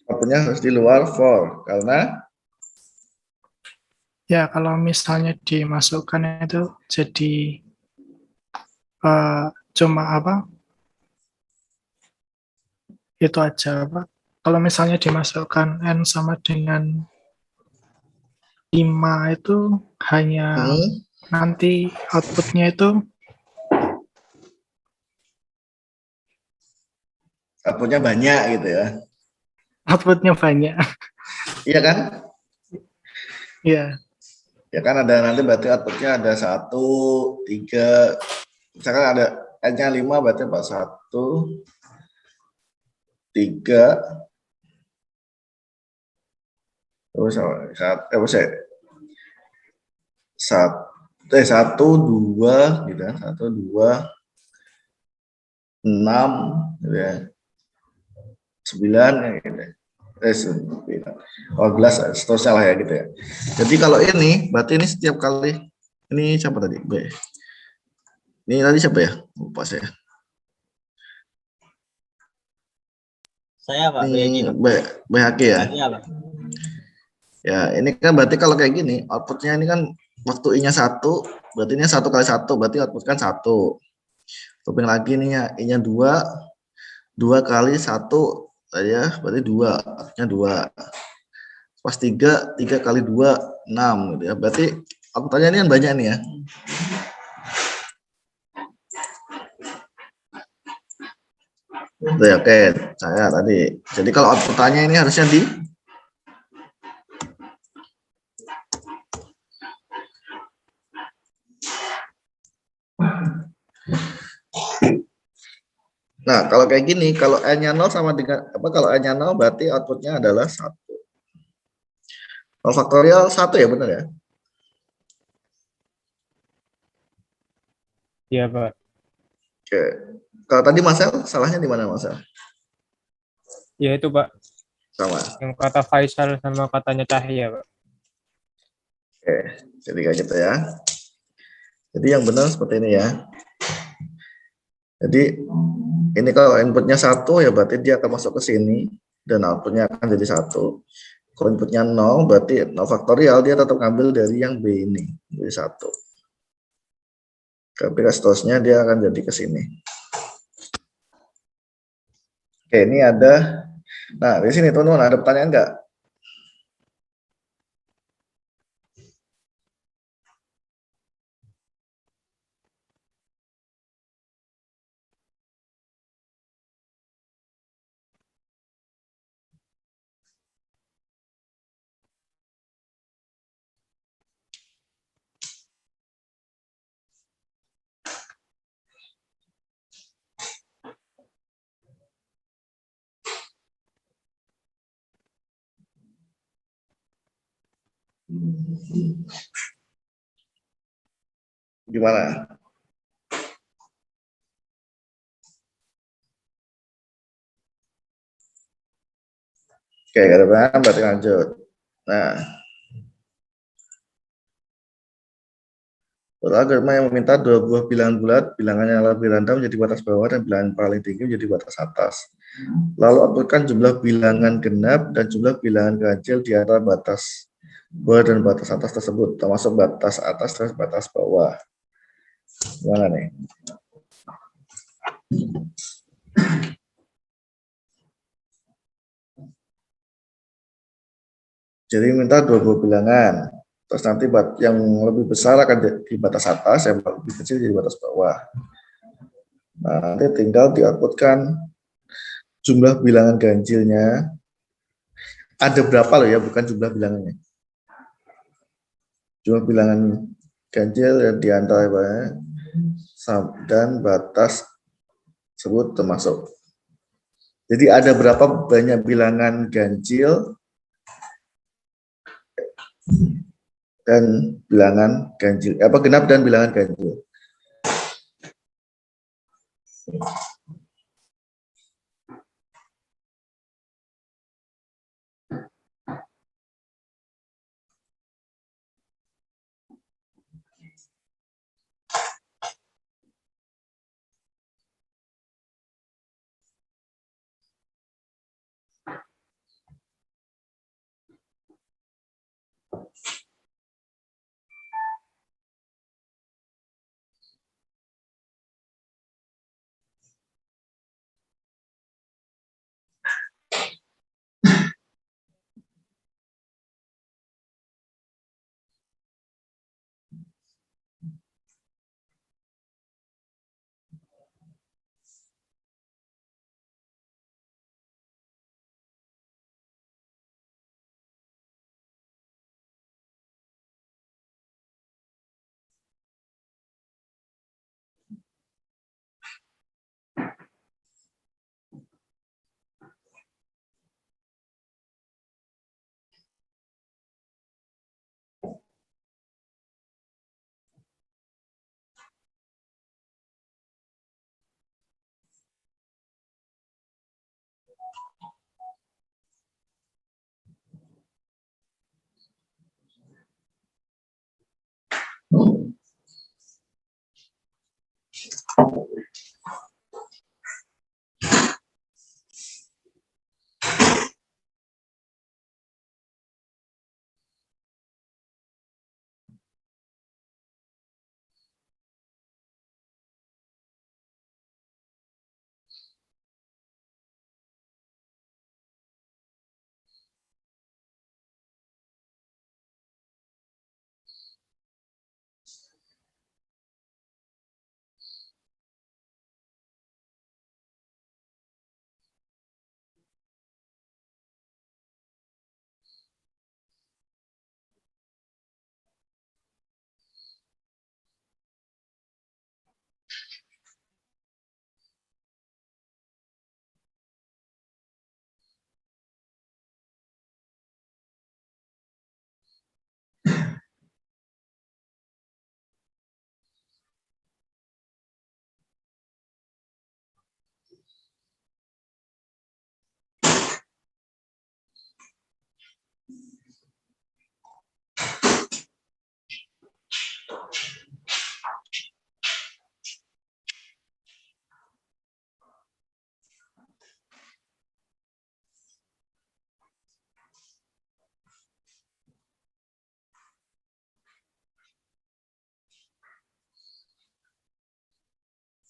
Outputnya harus di luar for, karena Ya, kalau misalnya dimasukkan itu jadi cuma apa? Itu aja, Pak. Kalau misalnya dimasukkan N sama dengan 5 itu hanya nanti outputnya itu outputnya banyak gitu ya. outputnya banyak. Iya kan? Ya, Ya kan ada nanti berarti outputnya ada 1, 3, misalkan ada N-nya 5 berarti apa? 1, 3, terus 1, 2 gitu ya, 1, 2, 6, gitu ya. 9, ya, gitu. 9, 12, seterusnya lah ya gitu ya. Jadi kalau ini, berarti ini setiap kali, ini siapa tadi? B. Ini tadi siapa ya? Lupa saya. Saya Pak, Ini Pak. BHK ya? Iya Pak. Ya, ini kan berarti kalau kayak gini, outputnya ini kan waktu I-nya 1, berarti ini 1 kali 1, berarti output kan 1. Topeng lagi nih ya, I-nya 2, 2 kali 1, ya, berarti 2, artinya 2. Pas 3, 3 kali 2, 6, gitu ya. Berarti outputnya ini kan banyak nih ya. Oke, saya tadi. Jadi kalau outputnya ini harusnya di Nah, kalau kayak gini, kalau N-nya 0 sama dengan apa? Kalau N-nya 0 berarti outputnya adalah 1. 0 faktorial 1 ya, benar ya? Iya, Pak. Oke. Kalau tadi Marcel, salahnya di mana Marcel? Ya itu, Pak. Sama. Yang kata Faisal sama katanya Cahya, Pak. Oke, jadi kayak gitu ya. Jadi yang benar seperti ini ya. Jadi ini kalau inputnya 1 ya berarti dia akan masuk ke sini dan outputnya akan jadi 1. Kalau inputnya 0 berarti 0 faktorial dia tetap ngambil dari yang B ini, jadi 1. Tapi seterusnya dia akan jadi ke sini. Oke, ini ada. Nah, di sini teman-teman ada pertanyaan enggak? Gimana? Oke, ada pertanyaan berarti lanjut. Nah, algoritma yang meminta dua buah bilangan bulat, bilangannya yang lebih rendah menjadi batas bawah dan bilangan paling tinggi menjadi batas atas. Lalu aplikasikan jumlah bilangan genap dan jumlah bilangan ganjil di antara batas bawah dan batas atas tersebut, termasuk batas atas dan batas bawah. Gimana nih? Jadi minta dua buah bilangan. Terus nanti yang lebih besar akan di batas atas, yang lebih kecil jadi batas bawah. Nah, nanti tinggal di-outputkan jumlah bilangan ganjilnya. Ada berapa loh ya, bukan jumlah bilangannya. Jumlah bilangan ganjil di antara dan batas tersebut termasuk. Jadi ada berapa banyak bilangan ganjil dan bilangan ganjil, apa genap dan bilangan ganjil.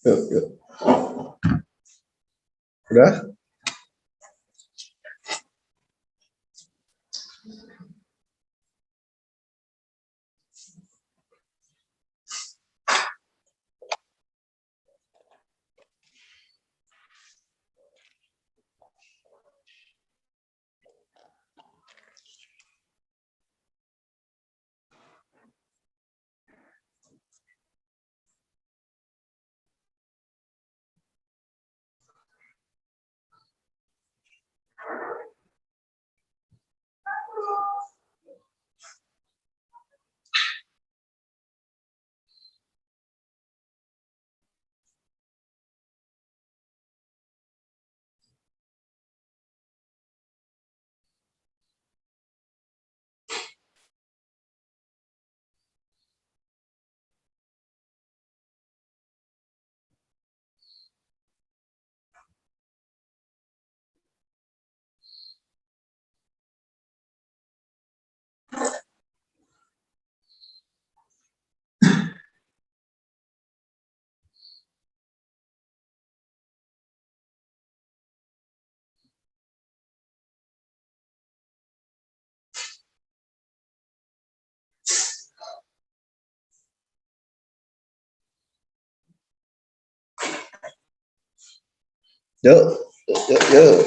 Yuk, yuk. Udah? Yuk, yuk, yuk, yuk.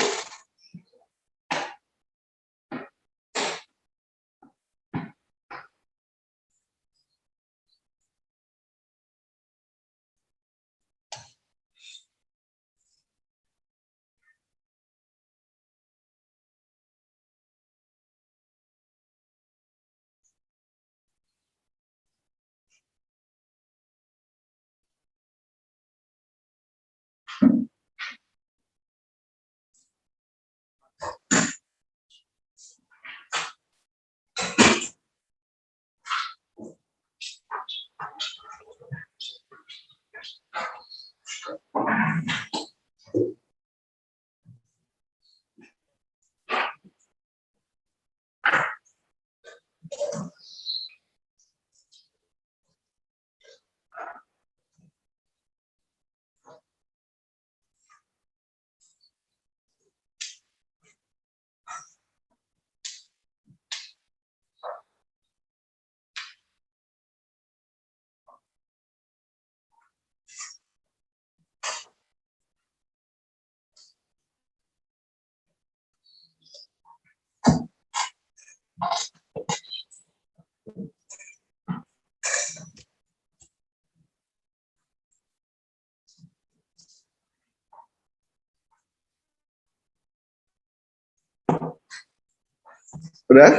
Udah?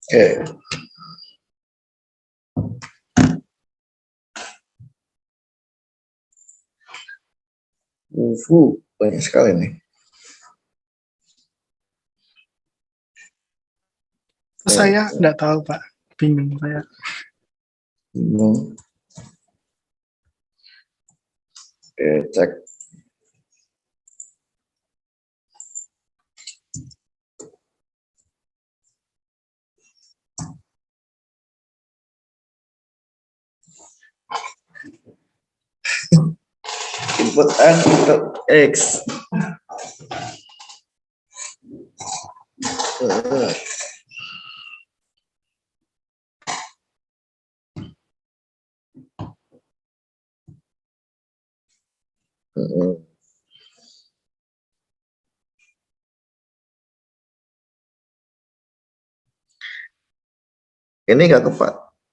Oke. Banyak sekali nih. Saya nggak tahu Pak, bingung saya. Bingung. Oke, cek. Input N, input X. Ini nggak ke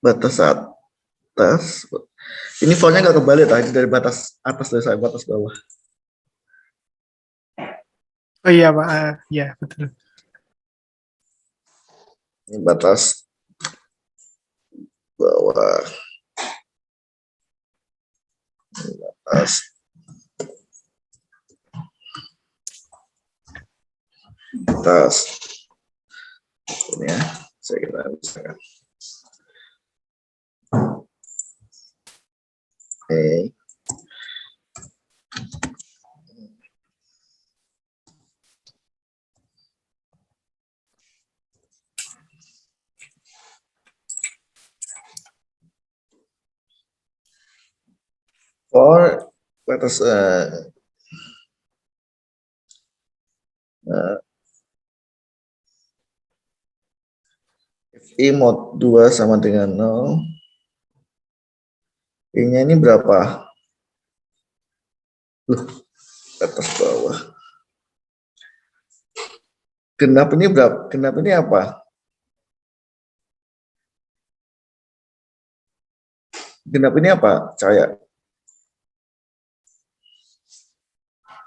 batas atas. Ini font-nya nggak kebalik tadi dari batas atas dari saya batas bawah. Oh iya Pak, ya betul. Ini batas bawah. Ini batas. Batas. Ini ya, saya kira bisa kan. Oke. For batas if I mod 2 sama dengan 0, I-nya ini berapa? Loh, batas bawah. Genap ini berapa? Genap ini apa? Genap ini apa? Cahaya.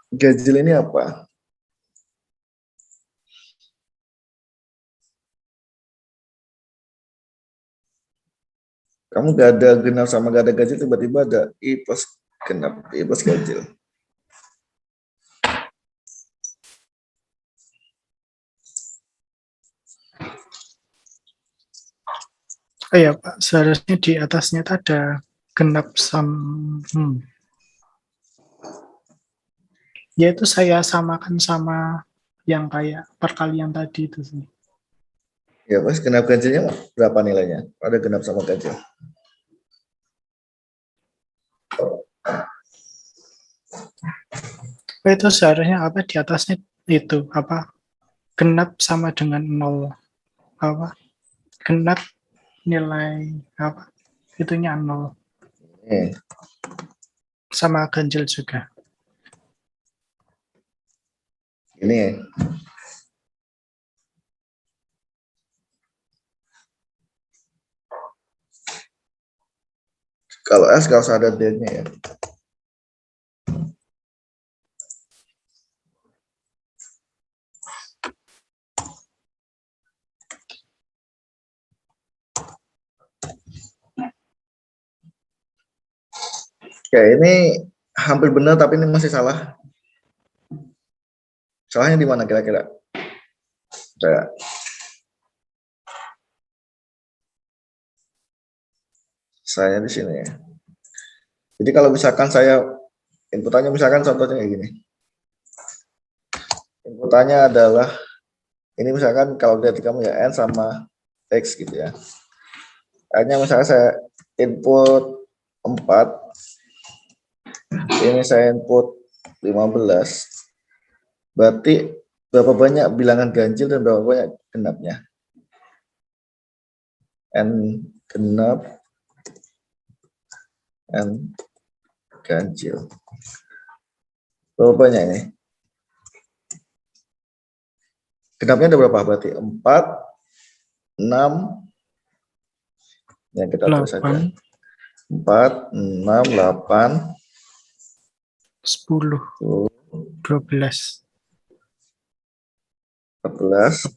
Ganjil ini apa? Kamu gak ada genap sama gak ada ganjil, tiba-tiba ada I plus genap, I plus ganjil. Oh iya Pak, seharusnya di atasnya itu ada genap yaitu saya samakan sama yang kayak perkalian tadi itu sih. Ya pas genap ganjilnya berapa nilainya? Ada genap sama ganjil. Itu seharusnya apa di atasnya itu apa genap sama dengan 0, apa genap nilai apa itunya 0 sama ganjil juga. Ini kalau S kalau usah ada D-nya ya. Oke, ini hampir benar tapi ini masih salah. Salahnya di mana kira-kira? Saya di sini ya. Jadi kalau misalkan saya inputannya misalkan contohnya kayak gini. Inputannya adalah ini misalkan kalau dari kamu ya N sama X gitu ya. Hanya misalnya saya input 4. Ini saya input 15. Berarti berapa banyak bilangan ganjil dan berapa banyak genapnya? N genap, N ganjil. Berapa banyak ini? Genapnya ada berapa berarti? 4, 6. Ya kita tulis saja. 4, 6, 8, 10, 12. 14.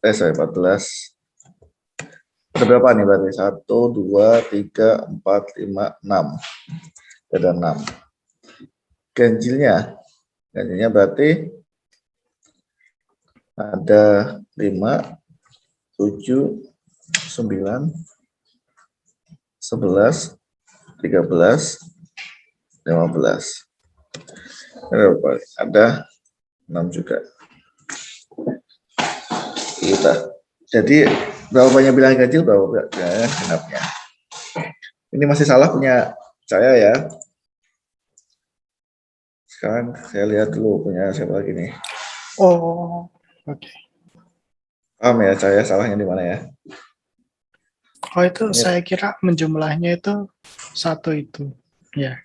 Ada berapa nih berarti? 1, 2, 3, 4, 5, 6. Ada 6. Ganjilnya berarti ada 5, 7, 9, 11, 13, 15. Ada 6 juga. Kita. Jadi berapa banyak bilangan ganjil, berapa bilangan genapnya. Ini masih salah punya saya ya. Sekarang saya lihat dulu punya siapa lagi nih. Oh, oke. Paham ya saya salahnya di mana ya? Oh, itu Ya. saya kira menjumlahnya itu 1 itu. Ya.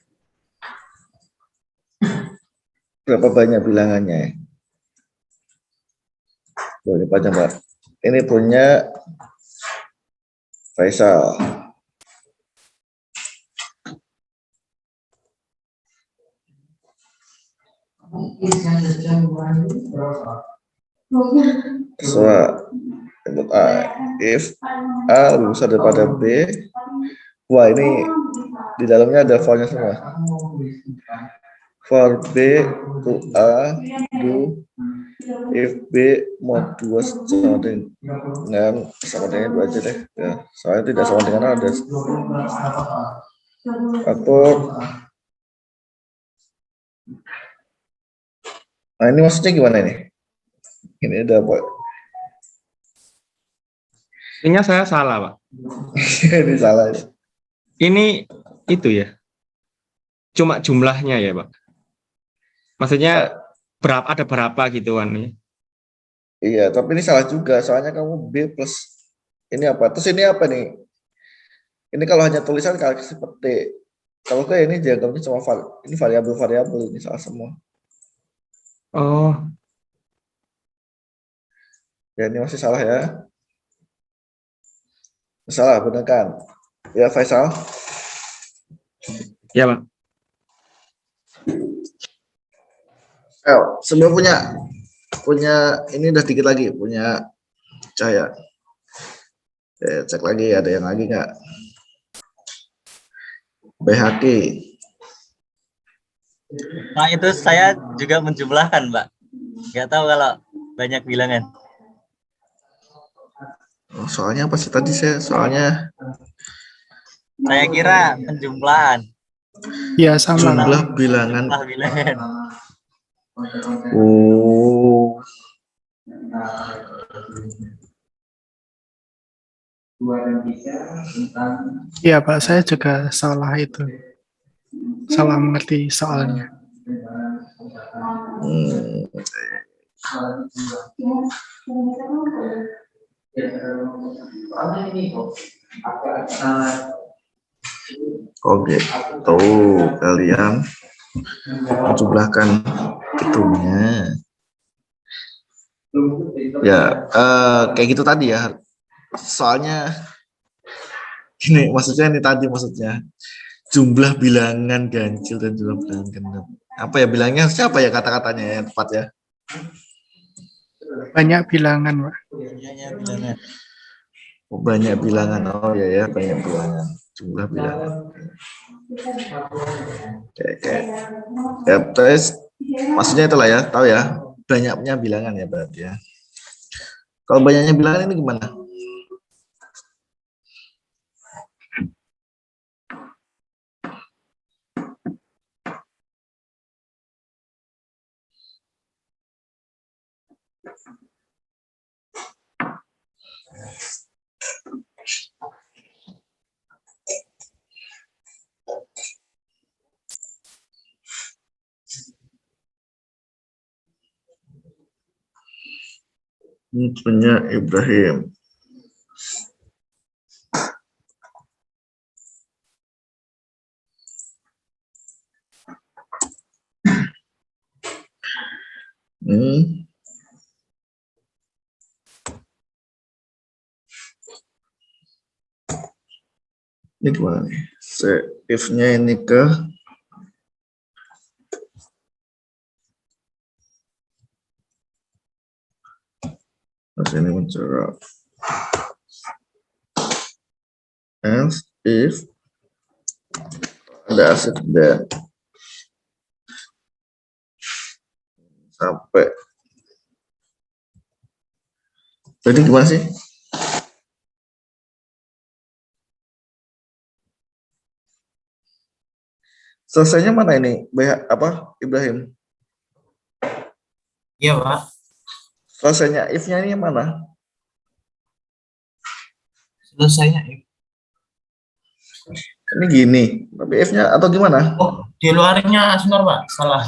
Berapa banyak bilangannya? Oh, ini panjang Mbak. Ini punya Faisal. So, input A. If A lebih besar daripada B, wah ini di dalamnya ada for-nya semua. For B to A do if B mod 2 sama dengan 2 aja deh. Ya, soalnya tidak sama dengan A ada. Atau nah ini maksudnya gimana ini? Ini ada apa? Ini saya salah, Pak. Ini salah. Ini itu ya. Cuma jumlahnya ya, Pak. Maksudnya ada berapa gitu kan ya. Iya, tapi ini salah juga. Soalnya kamu B plus ini apa? Terus ini apa nih? Ini kalau hanya tulisan kali seperti kalau kayak ini diagramnya cuma ini variabel ini salah semua. Oh, Ya ini masih salah ya. Salah benar kan? Ya Faisal. ya, Pak. Semua punya ini udah dikit lagi punya Cahaya. Cek lagi ada yang lagi nggak? BHK. Nah, itu saya juga menjumlahkan, Mbak. Nggak tahu kalau banyak bilangan. Oh, soalnya apa sih tadi soalnya Saya kira penjumlahan. Ya, sama. jumlah bilangan. Jumlah bilangan. Oh. Iya, Pak, saya juga salah itu. Salah mengerti soalnya. Oke, kalian menjumlahkan itunya. Ya, kayak gitu tadi ya. Soalnya ini maksudnya jumlah bilangan ganjil dan jumlah bilangan genap. Apa ya bilangnya? Siapa ya kata-katanya yang tepat ya? Banyak bilangan, Pak. Banyaknya bilangan. Oh, banyak bilangan. Oh ya banyak bilangan. Jumlah bilangan. Oke. Ya, terus maksudnya itulah ya, tahu ya. Banyaknya bilangan ya berarti ya. Kalau banyaknya bilangan ini gimana? Ini punya Ibrahim. Ini gimana nih? If-nya ini ke terus ini mencerap. else if does it then sampai. Jadi gimana sih? Selesainya mana ini? Apa Ibrahim? Iya, Pak. Selesainya if-nya ini mana? Selesainya. Ini gini, tapi if-nya atau gimana? Oh, di luarnya sebentar, Pak. Salah.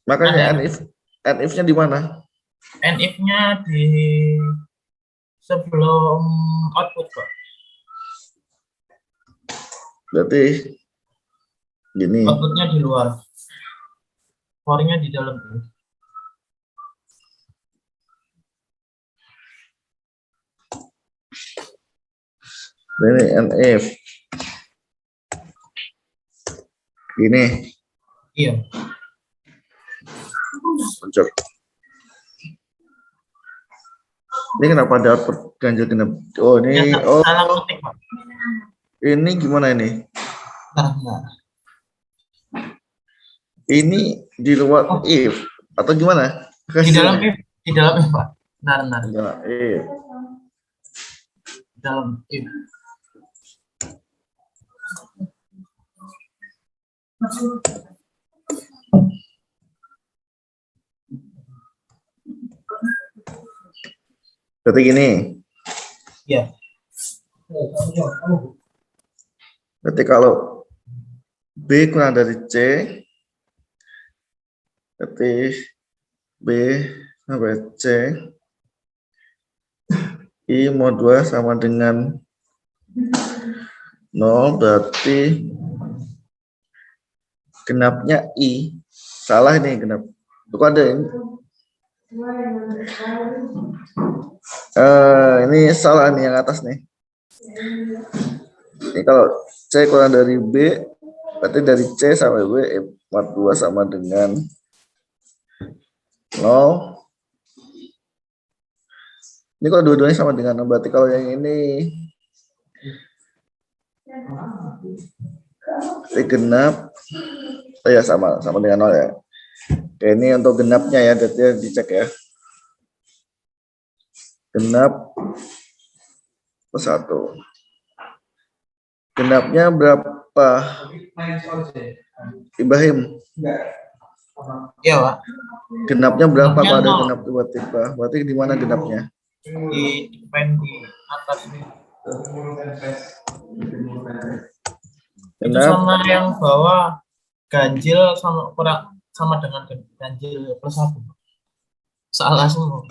Makanya Ada. and if-nya di mana? And if-nya di sebelum output, Pak. Berarti gini. Outputnya di luar. For-nya di dalam. Ini and if. Gini. Iya. Cocok. Ini kenapa ada output ganjil genap? Oh ini, Ya, oh salah ketik, Pak. ini gimana ini? Nah. Ini di luar if atau gimana? Di dalam if, Pak. Benar. Di dalam if. Di dalam if. Berarti gini. Iya. Berarti kalau B kurang dari C, berarti B sampai C, I mod 2 sama dengan 0, berarti genapnya I. Salah ini genap. Itu ada ini. Ini salah nih yang atas nih. Ini kalau C kurang dari B, berarti dari C sampai B mod 2 sama dengan 0. Ini kalau dua-duanya sama dengan 0, berarti kalau yang ini genap, oh ya sama dengan 0 ya. Oke, ini untuk genapnya ya, jadi dicek ya. Genap plus 1. Genapnya berapa? Ibrahim. Iya, Pak. Genapnya berapa Genapnya pada 0. genap tiba-tiba? Berarti di mana genapnya? Di pen di atas ini. Itu Genap sama yang bawah ganjil sama kurang sama dengan ganjil plus 1. Salah semua.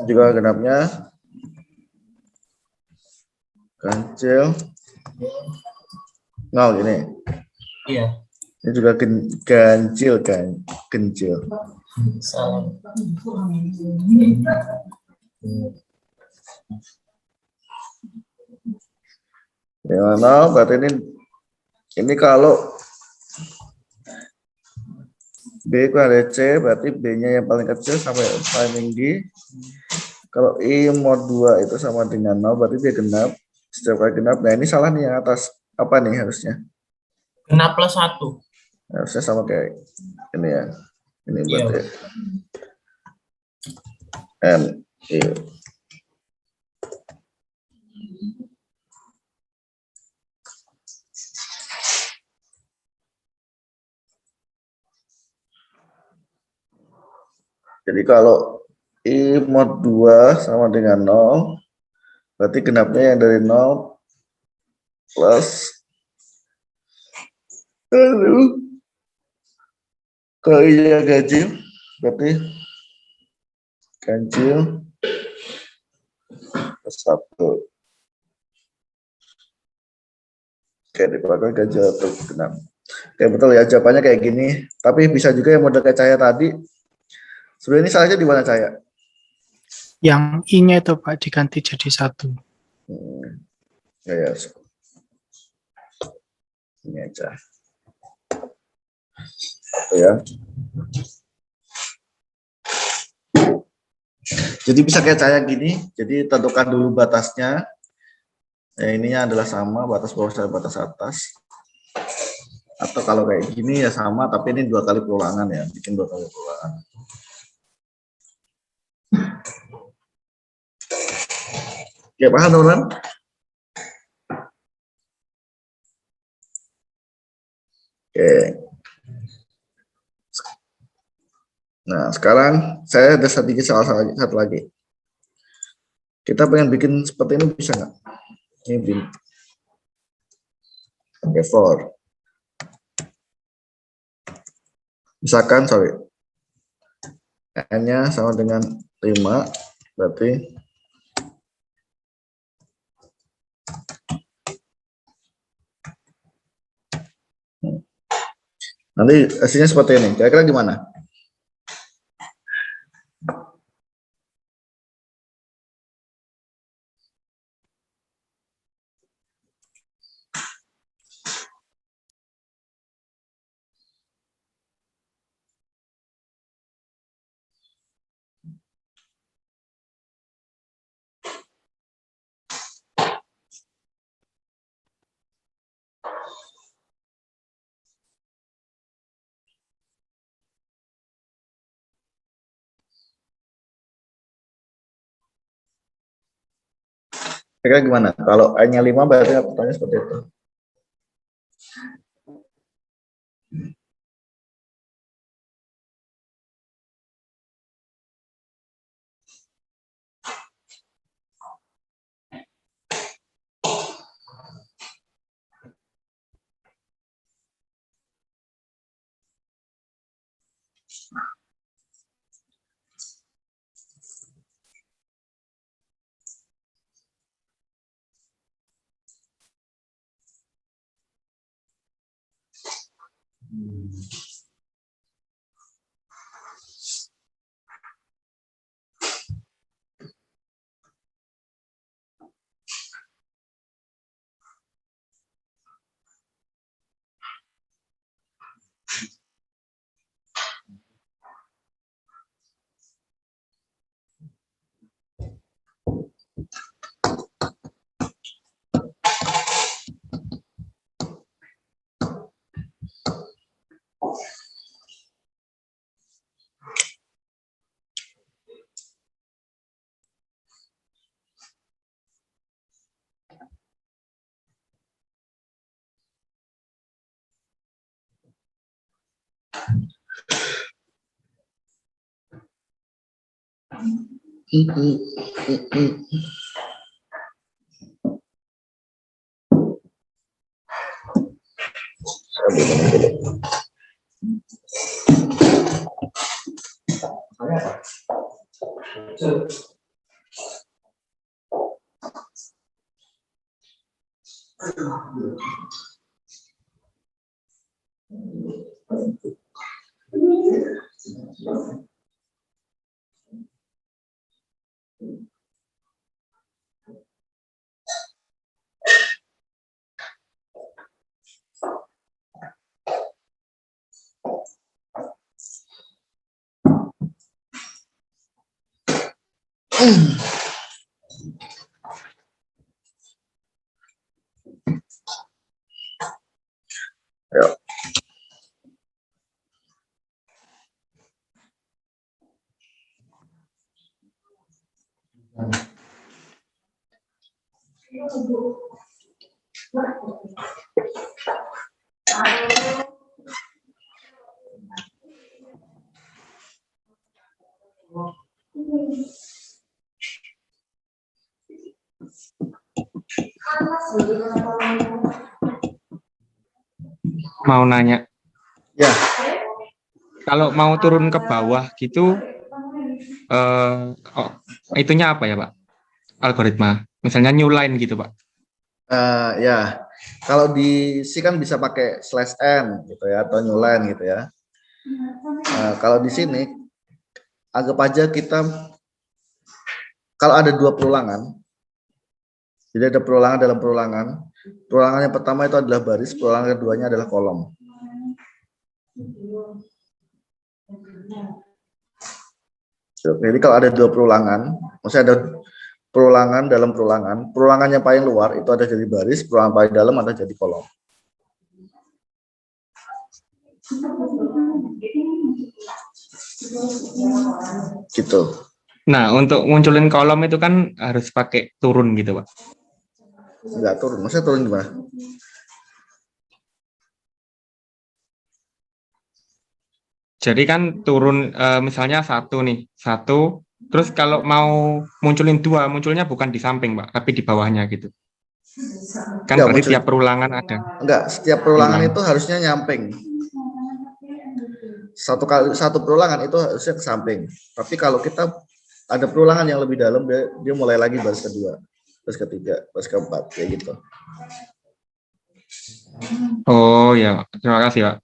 juga genapnya ganjil 0 gini. Iya. Ini juga ganjil kan, ganjil. Salah. Ya, 0 berarti ini kalau B kurang dari C, berarti B-nya yang paling kecil sampai paling tinggi. Kalau I mod 2 itu sama dengan 0, berarti dia genap. Setiap kali genap, nah ini salah nih yang atas. Apa nih harusnya? Genap plus 1. Harusnya sama kayak ini ya. Ini berarti Iya. N, I. Jadi kalau I mod 2 sama dengan 0, berarti genapnya yang dari 0 plus kalau I-nya ganjil, berarti ganjil plus 1. Oke, dipakai ganjil atau genap. Oke, betul ya, jawabannya kayak gini. Tapi bisa juga yang model kayak Cahaya tadi. Sebenarnya ini salahnya di mana Cahaya? Yang I-nya itu Pak diganti jadi 1. Ya, ini aja. Ya. Jadi bisa kayak saya gini, jadi tentukan dulu batasnya. Ininya adalah sama, batas bawah sama batas atas. Atau kalau kayak gini ya sama, tapi ini 2 kali perulangan ya, bikin 2 kali perulangan. Oke, paham teman-teman? Oke. Nah, sekarang saya ada sedikit satu lagi. Kita pengen bikin seperti ini bisa nggak? Ini bin. Oke, for. Misalkan, sorry. N-nya sama dengan 5, berarti nanti hasilnya seperti ini. Kira-kira gimana? Kira-kira gimana? Kalau N-nya 5 berarti pertanyaan seperti itu. Ayo. Mau nanya, Ya, kalau mau turun ke bawah gitu, itunya apa ya Pak? Algoritma, misalnya new line gitu Pak. ya. Kalau di C kan bisa pakai /n gitu ya, atau new line gitu ya. Kalau di sini anggap aja kita kalau ada 2 perulangan, jadi ada perulangan dalam perulangan. Perulangan yang pertama itu adalah baris, perulangan keduanya adalah kolom. Jadi kalau ada 2 perulangan, maksudnya ada perulangan dalam perulangan, perulangannya paling luar itu ada jadi baris, perulangan paling dalam ada jadi kolom. Gitu. Nah, untuk munculin kolom itu kan harus pakai turun gitu, Pak. Enggak turun, maksudnya turun gimana? Jadi kan turun misalnya satu nih, satu. Terus kalau mau munculin 2, munculnya bukan di samping, Pak, tapi di bawahnya gitu. Kan Enggak, berarti muncul. tiap perulangan ada. Enggak, setiap perulangan Perulangan. itu harusnya nyamping. Satu perulangan itu harusnya ke samping. Tapi kalau kita ada perulangan yang lebih dalam, dia mulai lagi baris kedua, baris ketiga, baris keempat, kayak gitu. Oh ya, terima kasih, Pak.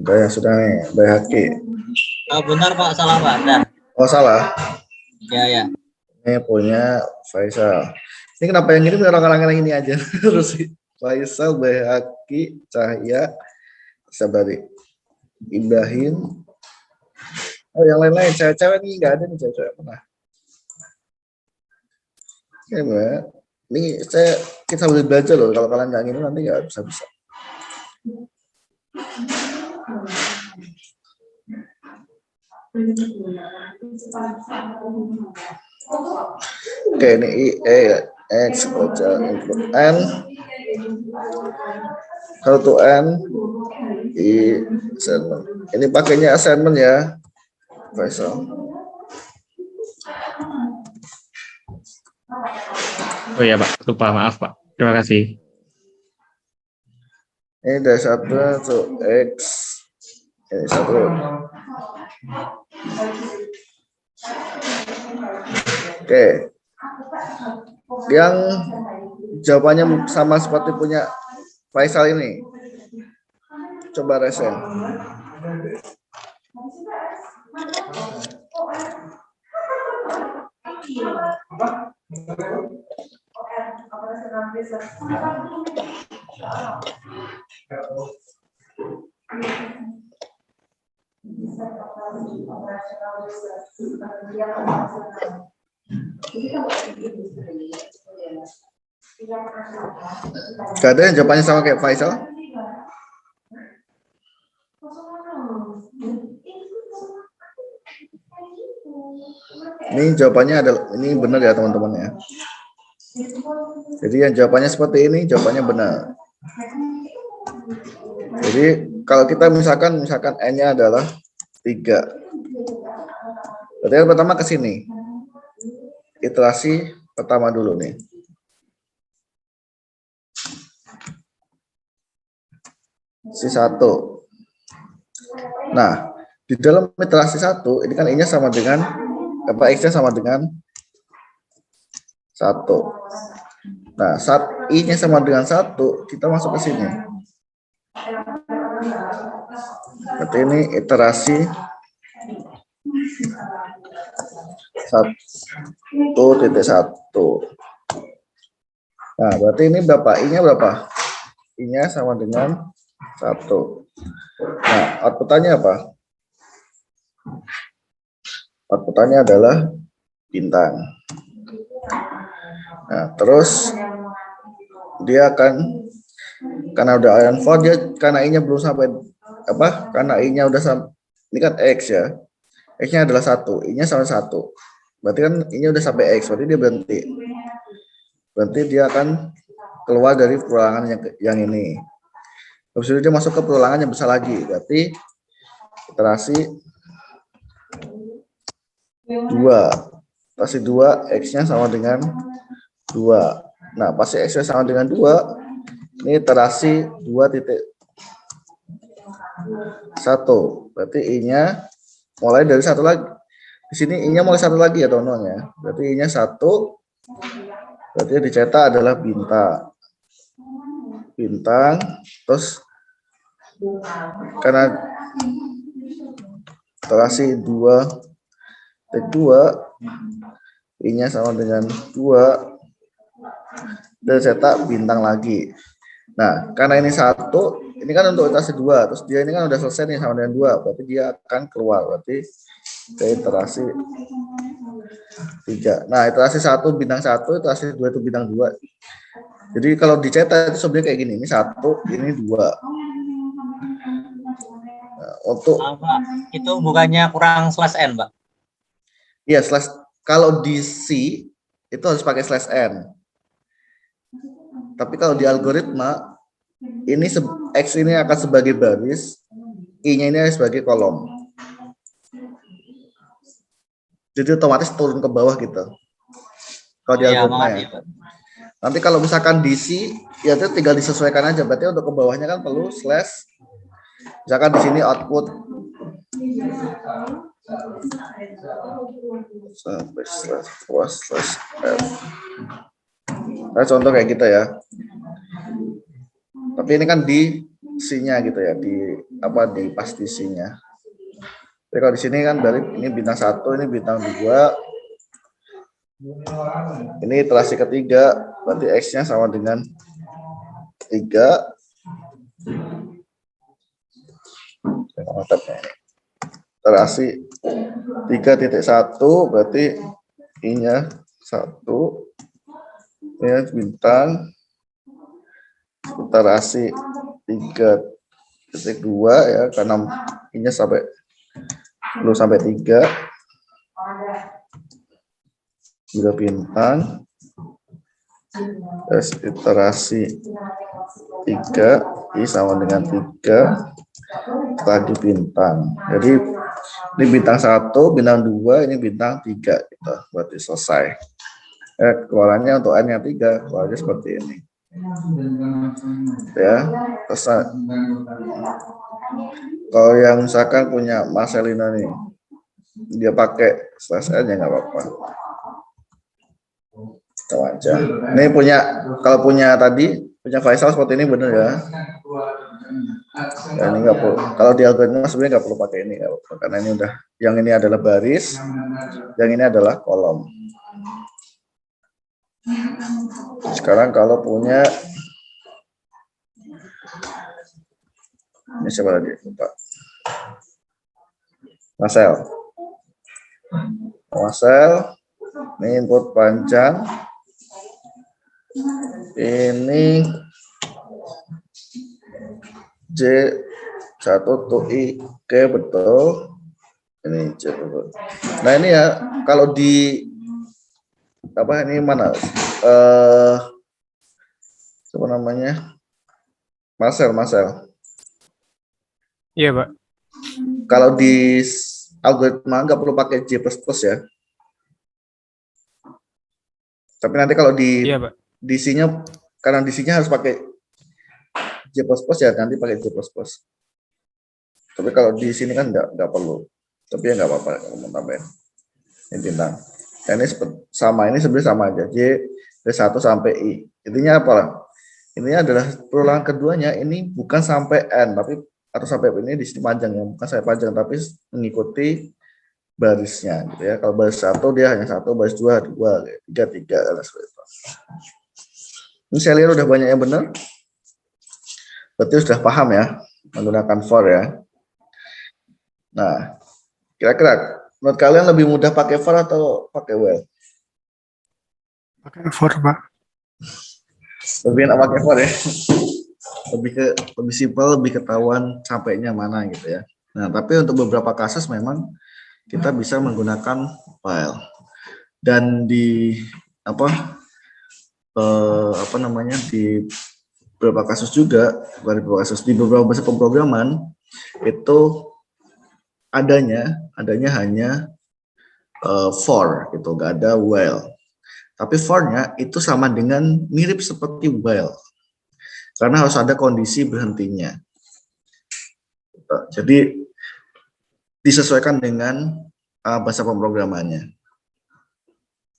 Ya sudah nih, Bayhaqi. Benar Pak, salah Pak. Nah. Oh salah. Ya. Ini punya Faisal. Ini kenapa yang ini orang-orang yang ini aja terus Faisal, Bayhaqi, Cahya, Sabari, Ibrahim. Oh yang lain-lain cewek-cewek ini nggak ada nih cewek-cewek mana? Ini kita sambil belajar loh. Kalau kalian nggak ngini nanti nggak bisa. Oke, ini I, E, X, include N. How to N, I, assignment. Ini pakainya assignment ya, Faisal. Oh iya, Pak. Lupa, maaf, Pak. Terima kasih. Ini dari 1 to X. Ini 1. Oke. Yang jawabannya sama seperti punya Faisal ini. Coba resen. Gak ada yang jawabannya sama kayak Faisal? Ini jawabannya adalah, ini benar ya teman-teman ya. Jadi yang jawabannya seperti ini, jawabannya benar. Jadi kalau kita misalkan N-nya adalah 3. Berarti yang pertama ke sini. Iterasi pertama dulu nih. Si 1. Nah, di dalam iterasi 1, ini kan I-nya sama dengan X-nya sama dengan 1. Nah, saat I-nya sama dengan 1, kita masuk ke sini. Berarti ini iterasi 1. Nah, berarti ini berapa? I-nya berapa? I-nya sama dengan 1. Nah, outputannya apa? Outputannya adalah bintang. Nah, terus dia akan, karena udah iron 4, dia karena I-nya belum sampai apa? Karena I-nya udah sampai, ini kan X ya. X-nya adalah 1, I-nya sampai 1. Berarti kan I-nya udah sampai X, berarti dia berhenti. Berarti dia akan keluar dari perolangan yang ini. Habis itu dia masuk ke perolangan yang besar lagi. Berarti iterasi 2. Iterasi 2, X-nya sama dengan 2. Nah, pasti X-nya sama dengan 2. Ini iterasi 2.1. Berarti I-nya mulai dari 1 lagi. Di sini I-nya mulai 1 lagi ya teman-teman ya. Berarti I-nya 1. Berarti yang dicetak adalah bintang. Bintang, terus karena iterasi 2.2, I-nya sama dengan 2, dan cetak bintang lagi. Nah, karena ini 1, ini kan untuk iterasi 2, terus dia ini kan udah selesai nih sama dengan 2, berarti dia akan keluar, berarti ke iterasi 3. Nah, iterasi 1 bintang 1, iterasi 2 itu bintang 2. Jadi kalau dicetak itu sebenarnya kayak gini, ini 1, ini 2. Nah, untuk Pak, itu bukannya kurang slash n, Pak? iya, slash, kalau di C itu harus pakai slash n. Tapi kalau di algoritma ini X ini akan sebagai baris, I-nya ini sebagai kolom. Jadi otomatis turun ke bawah gitu. Kalau di algoritma ya. Nanti kalau misalkan di C, ya itu tinggal disesuaikan aja. Berarti untuk ke bawahnya kan perlu slash. Misalkan di sini output sampai slash f. Nah, contoh kayak gitu ya. Tapi ini kan di C-nya gitu ya, di apa, di pasti C-nya. Jadi kalau di sini kan dari ini bintang 1, ini bintang 2. Ini iterasi ketiga, berarti X-nya sama dengan 3. Iterasi 3.1, berarti I-nya 1. Ini bintang. Iterasi 3.2 ya, karena I-nya sampai belum sampai 3. Juga bintang. Terus iterasi 3, I sama dengan 3 lagi bintang. Jadi ini bintang 1, bintang 2, ini bintang 3 gitu. Berarti selesai. Keluarannya untuk N yang 3, keluarnya seperti ini. Ya, selesai. Kalau yang misalkan punya Marcelino nih, dia pakai slash N ya nggak apa-apa. Tahu aja. Ini punya, kalau punya tadi punya Faisal seperti ini bener ya. Ya ini nggak perlu. Kalau di algoritma sebenarnya nggak perlu pakai ini, karena ini udah. Yang ini adalah baris, yang ini adalah kolom. Sekarang kalau punya ini siapa lagi? Lupa. Marcel. Ini input panjang. Ini J1 to I, oke betul. Ini J1. Nah ini ya, kalau di apa ini mana? Siapa namanya? Marcel. Iya, Pak. Kalau di algoritma nggak perlu pakai J++ ya. Tapi nanti kalau di Iya, Pak. DC-nya, karena DC-nya harus pakai J++ ya, nanti pakai J++. Tapi kalau di sini kan nggak perlu. Tapi ya nggak apa-apa kalau mau tambahin. Ini bintang. Nah, ini sama, ini sebenarnya sama aja. J dari 1 sampai I. Intinya apa? Ini adalah perulangan keduanya, ini bukan sampai N, tapi atau sampai ini di sini panjang ya, bukan sampai panjang, tapi mengikuti barisnya gitu ya. Kalau baris 1 dia hanya 1, baris 2 2, 3 3 dan seperti itu. Ini saya lihat udah banyak yang benar. Berarti sudah paham ya menggunakan for ya. Nah, kira-kira menurut kalian lebih mudah pakai for atau pakai while? Pakai for, Pak. Lebih enak pakai for ya. Lebih simpel, lebih ketahuan sampainya mana gitu ya. Nah, tapi untuk beberapa kasus memang kita bisa menggunakan while. Dan di di beberapa kasus juga, bukan di beberapa kasus, di beberapa bahasa pemrograman itu adanya hanya for gitu, nggak ada while. Tapi for-nya itu sama dengan mirip seperti while, karena harus ada kondisi berhentinya. Jadi disesuaikan dengan bahasa pemrogramannya.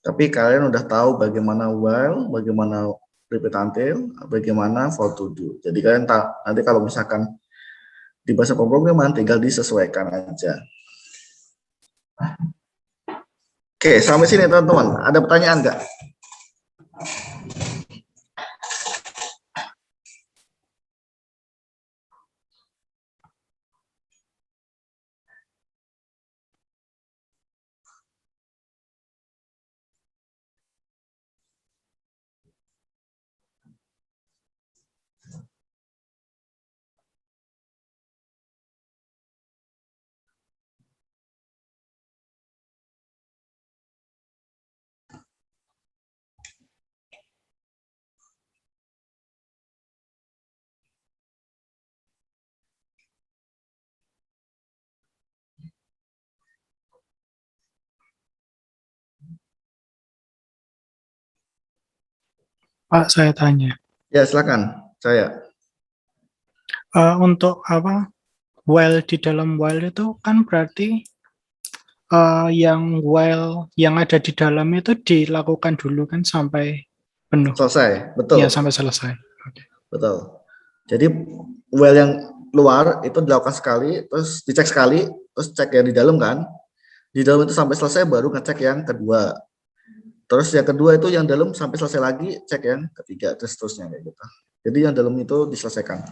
Tapi kalian udah tahu bagaimana while, bagaimana repeat until, bagaimana for to do. Jadi kalian nanti kalau misalkan di bahasa pemrograman tinggal disesuaikan aja. Oke, sampai sini teman-teman. Ada pertanyaan nggak? Pak, saya tanya. Ya, silakan. Saya. Untuk apa? While di dalam while itu kan berarti yang while yang ada di dalam itu dilakukan dulu kan sampai penuh. Selesai, betul. Ya, sampai selesai. Betul. Jadi while yang luar itu dilakukan sekali, terus dicek sekali, terus cek yang di dalam kan. Di dalam itu sampai selesai baru ngecek yang kedua. Terus yang kedua itu yang dalam sampai selesai lagi, cek yang ketiga, terus seterusnya kayak gitu. Jadi yang dalam itu diselesaikan.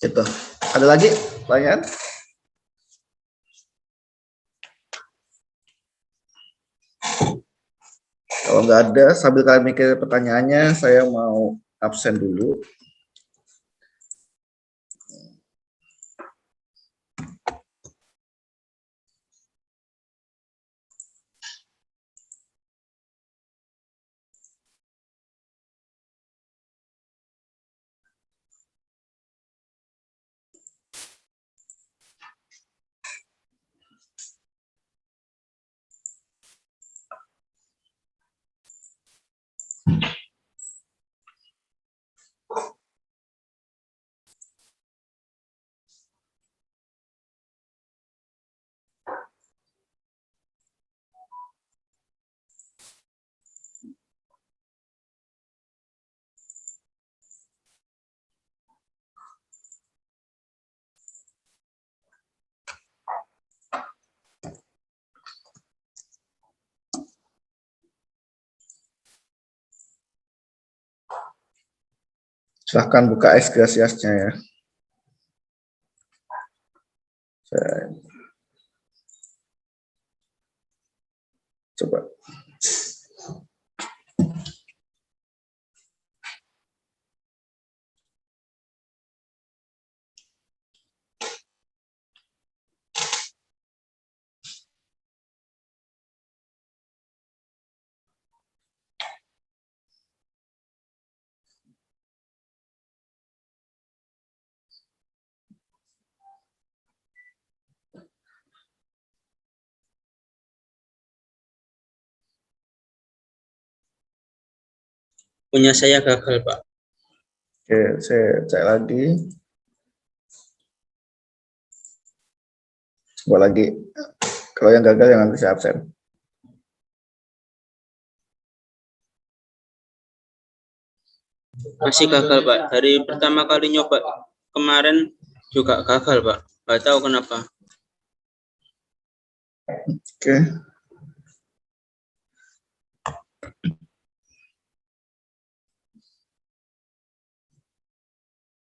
Gitu. Ada lagi pertanyaan? Kalau nggak ada, sambil kalian mikir pertanyaannya, saya mau absen dulu. Silahkan buka Exgrasiasnya ya. Saya coba. Punya saya gagal, Pak. Oke, saya cek lagi. Coba lagi. Kalau yang gagal jangan bisa absen. Masih gagal, Pak. Dari pertama kali nyoba kemarin juga gagal, Pak. Nggak tahu kenapa. Oke.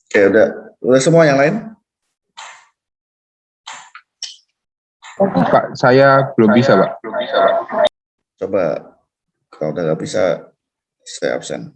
Oke, udah semua yang lain? Pak, saya belum bisa, Pak. Coba kalau udah nggak bisa, saya absen.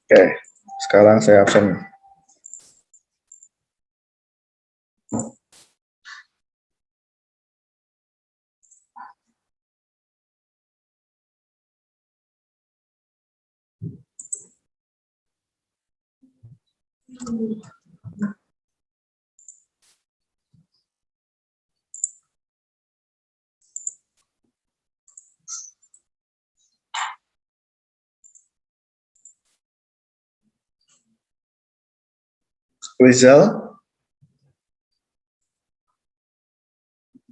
Oke, sekarang saya absen. Rizal,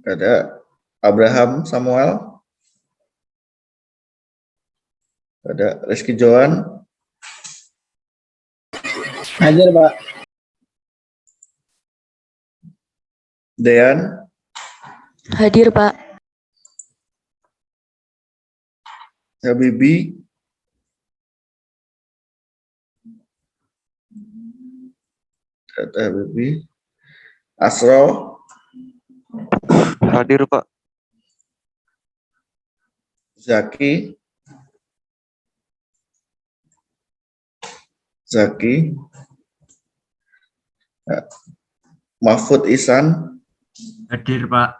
ada Abraham Samuel, ada Rizky Joan, Hajar, Pak. Dean, Hadir, Pak. Habibi, ada Habibi, Asro, Hadir, Pak. Zaki, Mahfud Ihsan, Hadir, Pak.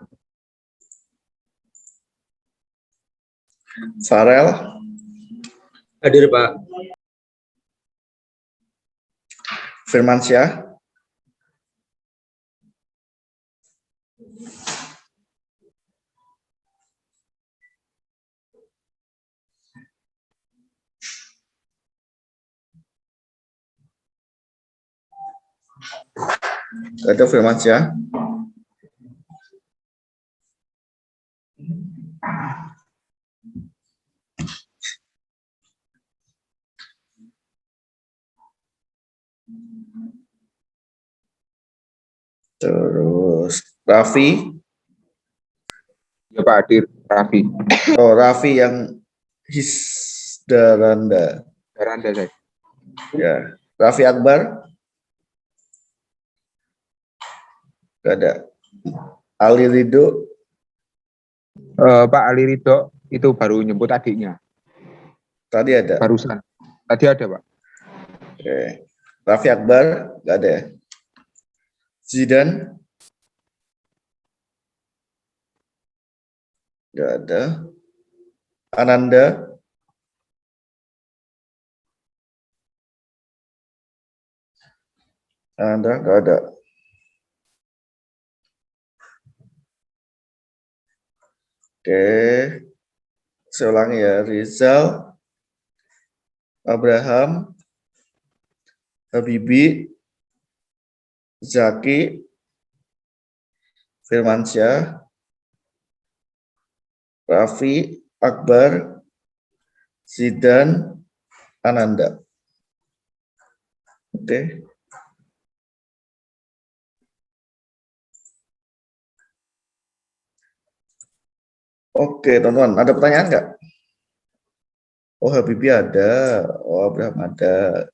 Farel, Hadir, Pak. Firmansyah, ada Firmansyah, terus Raffi, Ya, Pak Hadir, Raffi. oh Raffi yang Hisdaranda, Beranda saya. ya Raffi Akbar, gak ada. Ali Ridho, Pak Ali Ridho itu baru nyebut adiknya, tadi ada. barusan. Tadi ada, Pak. Oke. Raffi Akbar, gak ada ya. Zidan, gak ada. Ananda, gak ada. Oke, saya ulangi ya. Rizal, Abraham, Habibi, Zaki, Firmansyah, Raffi, Akbar, Zidan, Ananda. Oke. Oke, teman-teman, ada pertanyaan nggak? Oh, Habibie ada. Oh, Abraham ada.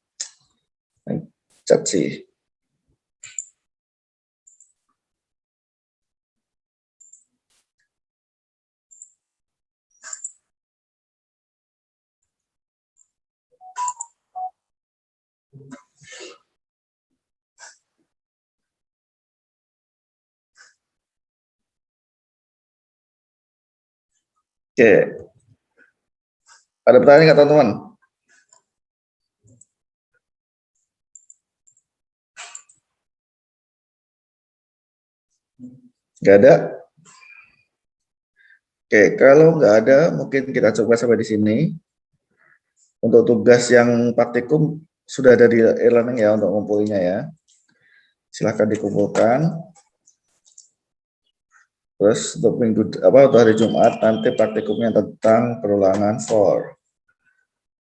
Chat sih. Oke. Ada pertanyaan nggak, teman-teman? Nggak ada? Oke, kalau nggak ada, mungkin kita coba sampai di sini. Untuk tugas yang praktikum sudah ada di e-learning ya untuk ngumpulinnya ya. Silahkan dikumpulkan. Terus untuk untuk hari Jumat nanti praktikumnya tentang perulangan for.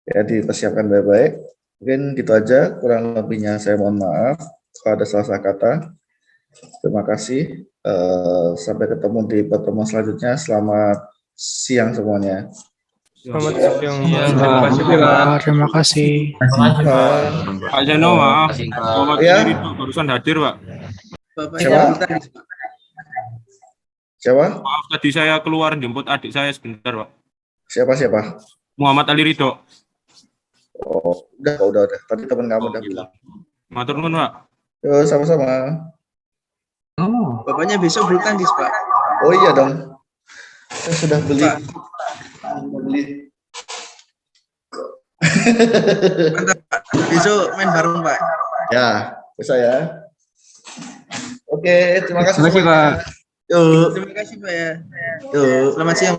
Ya, dipersiapkan baik-baik. Mungkin gitu aja, kurang lebihnya saya mohon maaf kalau ada salah kata. Terima kasih. Sampai ketemu di pertemuan selanjutnya. Selamat siang semuanya. Selamat siang. Terima kasih. Terima kasih. Pak Zeno, maaf. Bapak Ya. itu barusan hadir, Pak. Siapa? Siapa? Maaf, tadi saya keluar jemput adik saya sebentar, Pak. Siapa? Muhammad Ali Ridho. Oh, udah. Tadi teman kamu udah bilang. Matur nuwun, Pak. Yo, sama-sama. Bapaknya besok bulu tangkis, Pak. Oh iya dong. Saya sudah beli. Mantap, Pak. Besok main bareng, Pak. Ya, bisa ya. Oke, terima kasih. Terima kasih, Pak. Yuk. Terima kasih, Pak ya. Yuk, selamat siang.